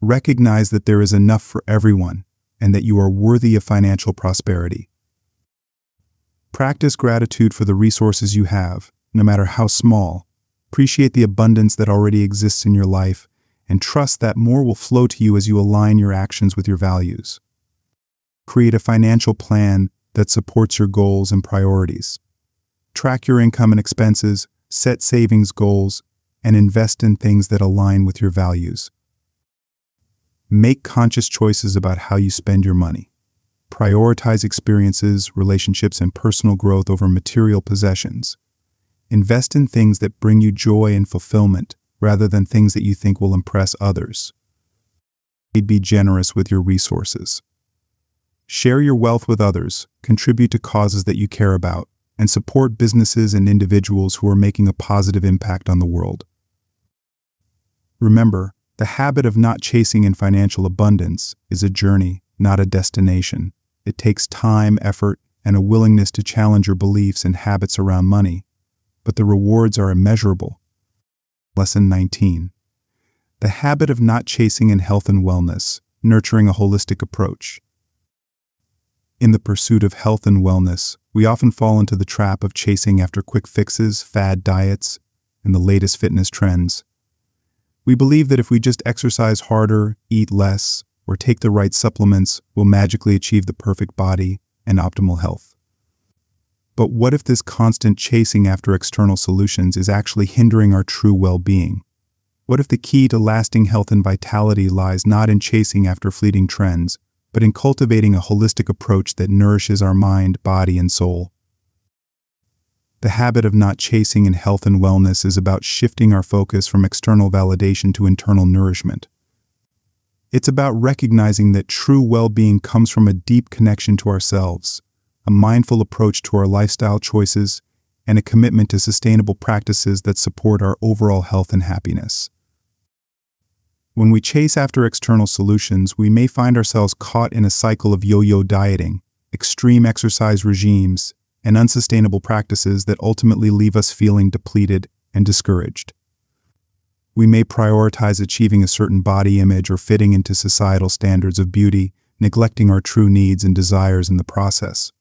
Recognize that there is enough for everyone and that you are worthy of financial prosperity. Practice gratitude for the resources you have, no matter how small. Appreciate the abundance that already exists in your life and trust that more will flow to you as you align your actions with your values. Create a financial plan that supports your goals and priorities. Track your income and expenses, set savings goals, and invest in things that align with your values. Make conscious choices about how you spend your money. Prioritize experiences, relationships, and personal growth over material possessions. Invest in things that bring you joy and fulfillment, rather than things that you think will impress others. Be generous with your resources. Share your wealth with others, contribute to causes that you care about, and support businesses and individuals who are making a positive impact on the world. Remember, the habit of not chasing in financial abundance is a journey, not a destination. It takes time, effort, and a willingness to challenge your beliefs and habits around money, but the rewards are immeasurable. Lesson 19. The habit of not chasing in health and wellness, nurturing a holistic approach. In the pursuit of health and wellness, we often fall into the trap of chasing after quick fixes, fad diets, and the latest fitness trends. We believe that if we just exercise harder, eat less, or take the right supplements, we'll magically achieve the perfect body and optimal health. But what if this constant chasing after external solutions is actually hindering our true well-being? What if the key to lasting health and vitality lies not in chasing after fleeting trends, but in cultivating a holistic approach that nourishes our mind, body, and soul? The habit of not chasing in health and wellness is about shifting our focus from external validation to internal nourishment. It's about recognizing that true well-being comes from a deep connection to ourselves, a mindful approach to our lifestyle choices, and a commitment to sustainable practices that support our overall health and happiness. When we chase after external solutions, we may find ourselves caught in a cycle of yo-yo dieting, extreme exercise regimes, and unsustainable practices that ultimately leave us feeling depleted and discouraged. We may prioritize achieving a certain body image or fitting into societal standards of beauty, neglecting our true needs and desires in the process.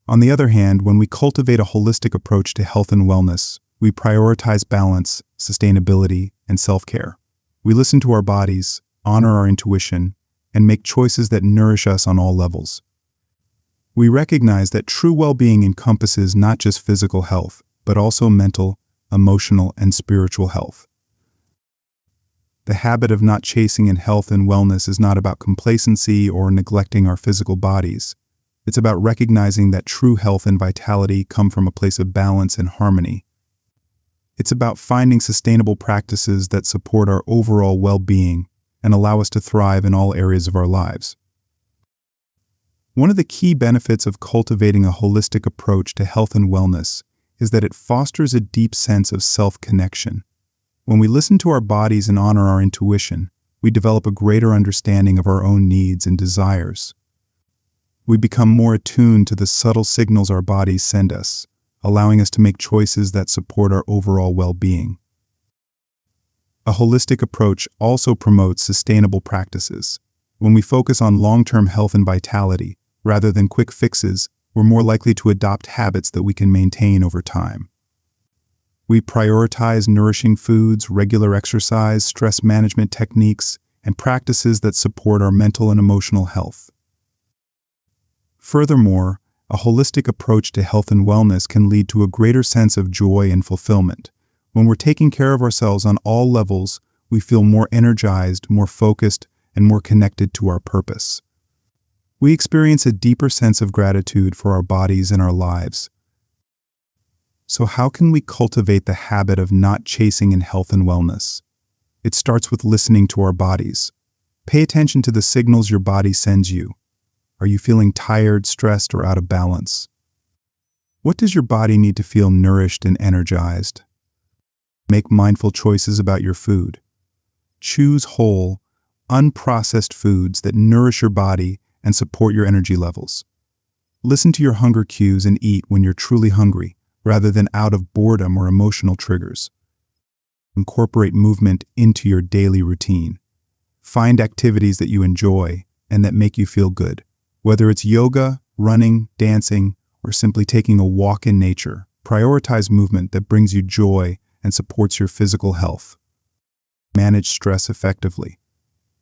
On the other hand, when we cultivate a holistic approach to health and wellness, we prioritize balance, sustainability, and self-care. We listen to our bodies, honor our intuition, and make choices that nourish us on all levels. We recognize that true well-being encompasses not just physical health, but also mental, emotional, and spiritual health. The habit of not chasing in health and wellness is not about complacency or neglecting our physical bodies. It's about recognizing that true health and vitality come from a place of balance and harmony. It's about finding sustainable practices that support our overall well-being and allow us to thrive in all areas of our lives. One of the key benefits of cultivating a holistic approach to health and wellness is that it fosters a deep sense of self-connection. When we listen to our bodies and honor our intuition, we develop a greater understanding of our own needs and desires. We become more attuned to the subtle signals our bodies send us, allowing us to make choices that support our overall well-being. A holistic approach also promotes sustainable practices. When we focus on long-term health and vitality, rather than quick fixes, we're more likely to adopt habits that we can maintain over time. We prioritize nourishing foods, regular exercise, stress management techniques, and practices that support our mental and emotional health. Furthermore, a holistic approach to health and wellness can lead to a greater sense of joy and fulfillment. When we're taking care of ourselves on all levels, we feel more energized, more focused, and more connected to our purpose. We experience a deeper sense of gratitude for our bodies and our lives. So how can we cultivate the habit of not chasing in health and wellness? It starts with listening to our bodies. Pay attention to the signals your body sends you. Are you feeling tired, stressed, or out of balance? What does your body need to feel nourished and energized? Make mindful choices about your food. Choose whole, unprocessed foods that nourish your body and support your energy levels. Listen to your hunger cues and eat when you're truly hungry, rather than out of boredom or emotional triggers. Incorporate movement into your daily routine. Find activities that you enjoy and that make you feel good. Whether it's yoga, running, dancing, or simply taking a walk in nature, prioritize movement that brings you joy and supports your physical health. Manage stress effectively.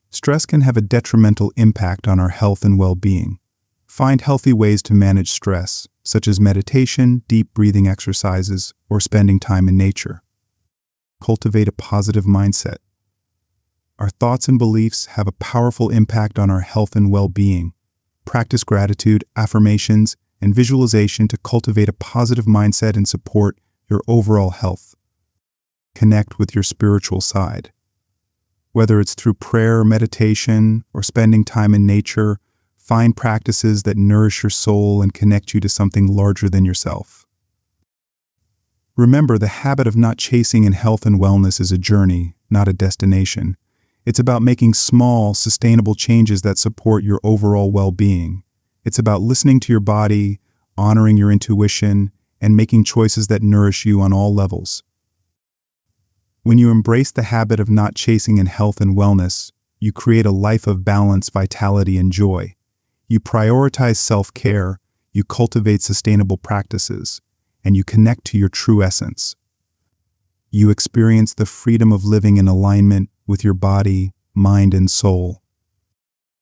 Stress can have a detrimental impact on our health and well-being. Find healthy ways to manage stress, such as meditation, deep breathing exercises, or spending time in nature. Cultivate a positive mindset. Our thoughts and beliefs have a powerful impact on our health and well-being. Practice gratitude, affirmations, and visualization to cultivate a positive mindset and support your overall health. Connect with your spiritual side. Whether it's through prayer, meditation, or spending time in nature, find practices that nourish your soul and connect you to something larger than yourself. Remember, the habit of not chasing in health and wellness is a journey, not a destination. It's about making small, sustainable changes that support your overall well-being. It's about listening to your body, honoring your intuition, and making choices that nourish you on all levels. When you embrace the habit of not chasing in health and wellness, you create a life of balance, vitality, and joy. You prioritize self-care, you cultivate sustainable practices, and you connect to your true essence. You experience the freedom of living in alignment with your body, mind, and soul.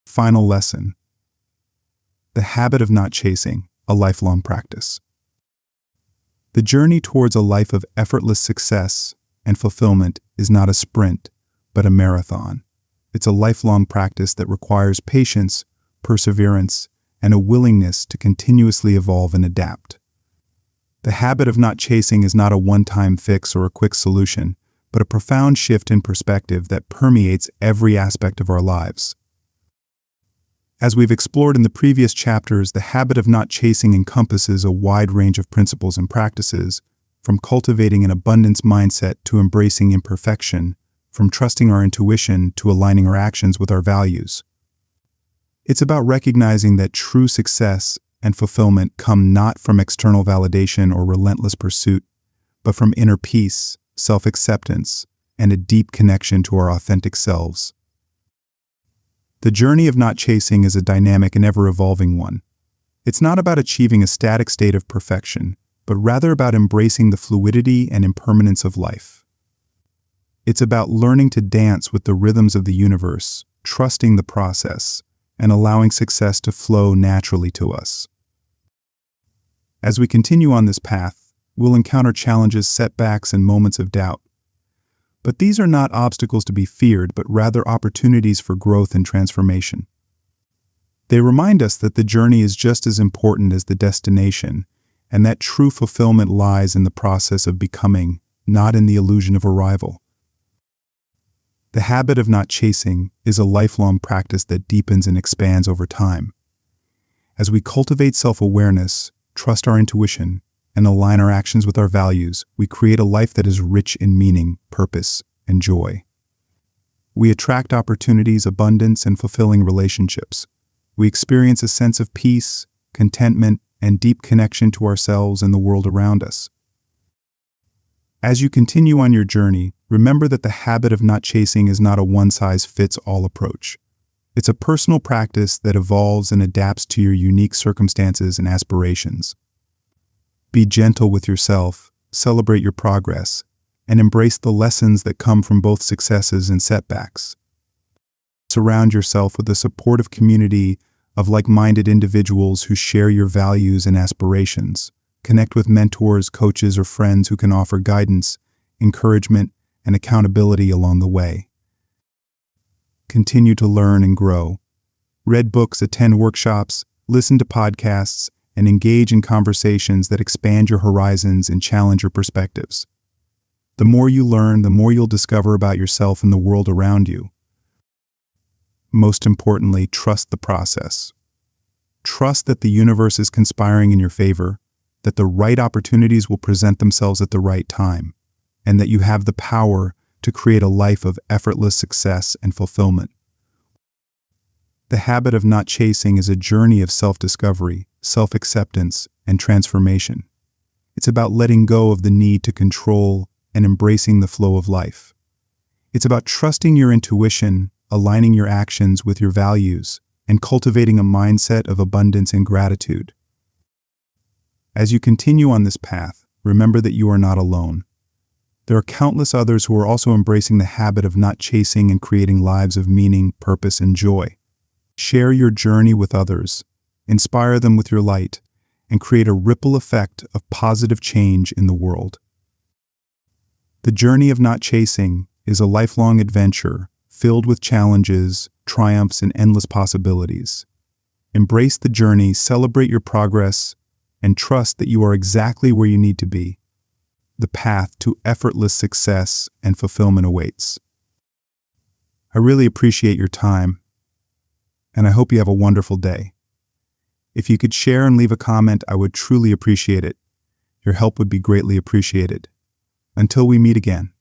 Final lesson. The habit of not chasing, a lifelong practice. The journey towards a life of effortless success and fulfillment is not a sprint, but a marathon. It's a lifelong practice that requires patience, perseverance, and a willingness to continuously evolve and adapt. The habit of not chasing is not a one-time fix or a quick solution, but a profound shift in perspective that permeates every aspect of our lives. As we've explored in the previous chapters, the habit of not chasing encompasses a wide range of principles and practices, from cultivating an abundance mindset to embracing imperfection, from trusting our intuition to aligning our actions with our values. It's about recognizing that true success and fulfillment come not from external validation or relentless pursuit, but from inner peace, self-acceptance, and a deep connection to our authentic selves. The journey of not chasing is a dynamic and ever-evolving one. It's not about achieving a static state of perfection, but rather about embracing the fluidity and impermanence of life. It's about learning to dance with the rhythms of the universe, trusting the process, and allowing success to flow naturally to us. As we continue on this path, we'll encounter challenges, setbacks, and moments of doubt. But these are not obstacles to be feared, but rather opportunities for growth and transformation. They remind us that the journey is just as important as the destination, and that true fulfillment lies in the process of becoming, not in the illusion of arrival. The habit of not chasing is a lifelong practice that deepens and expands over time. As we cultivate self-awareness, trust our intuition, and align our actions with our values, we create a life that is rich in meaning, purpose, and joy. We attract opportunities, abundance, and fulfilling relationships. We experience a sense of peace, contentment, and deep connection to ourselves and the world around us. As you continue on your journey, remember that the habit of not chasing is not a one-size-fits-all approach. It's a personal practice that evolves and adapts to your unique circumstances and aspirations. Be gentle with yourself, celebrate your progress, and embrace the lessons that come from both successes and setbacks. Surround yourself with a supportive community of like-minded individuals who share your values and aspirations. Connect with mentors, coaches, or friends who can offer guidance, encouragement, and accountability along the way. Continue to learn and grow. Read books, attend workshops, listen to podcasts, and engage in conversations that expand your horizons and challenge your perspectives. The more you learn, the more you'll discover about yourself and the world around you. Most importantly, trust the process. Trust that the universe is conspiring in your favor, that the right opportunities will present themselves at the right time, and that you have the power to create a life of effortless success and fulfillment. The habit of not chasing is a journey of self-discovery, self-acceptance, and transformation. It's about letting go of the need to control and embracing the flow of life. It's about trusting your intuition, aligning your actions with your values, and cultivating a mindset of abundance and gratitude. As you continue on this path, remember that you are not alone. There are countless others who are also embracing the habit of not chasing and creating lives of meaning, purpose, and joy. Share your journey with others, inspire them with your light, and create a ripple effect of positive change in the world. The journey of not chasing is a lifelong adventure filled with challenges, triumphs, and endless possibilities. Embrace the journey, celebrate your progress, and trust that you are exactly where you need to be. The path to effortless success and fulfillment awaits. I really appreciate your time, and I hope you have a wonderful day. If you could share and leave a comment, I would truly appreciate it. Your help would be greatly appreciated. Until we meet again.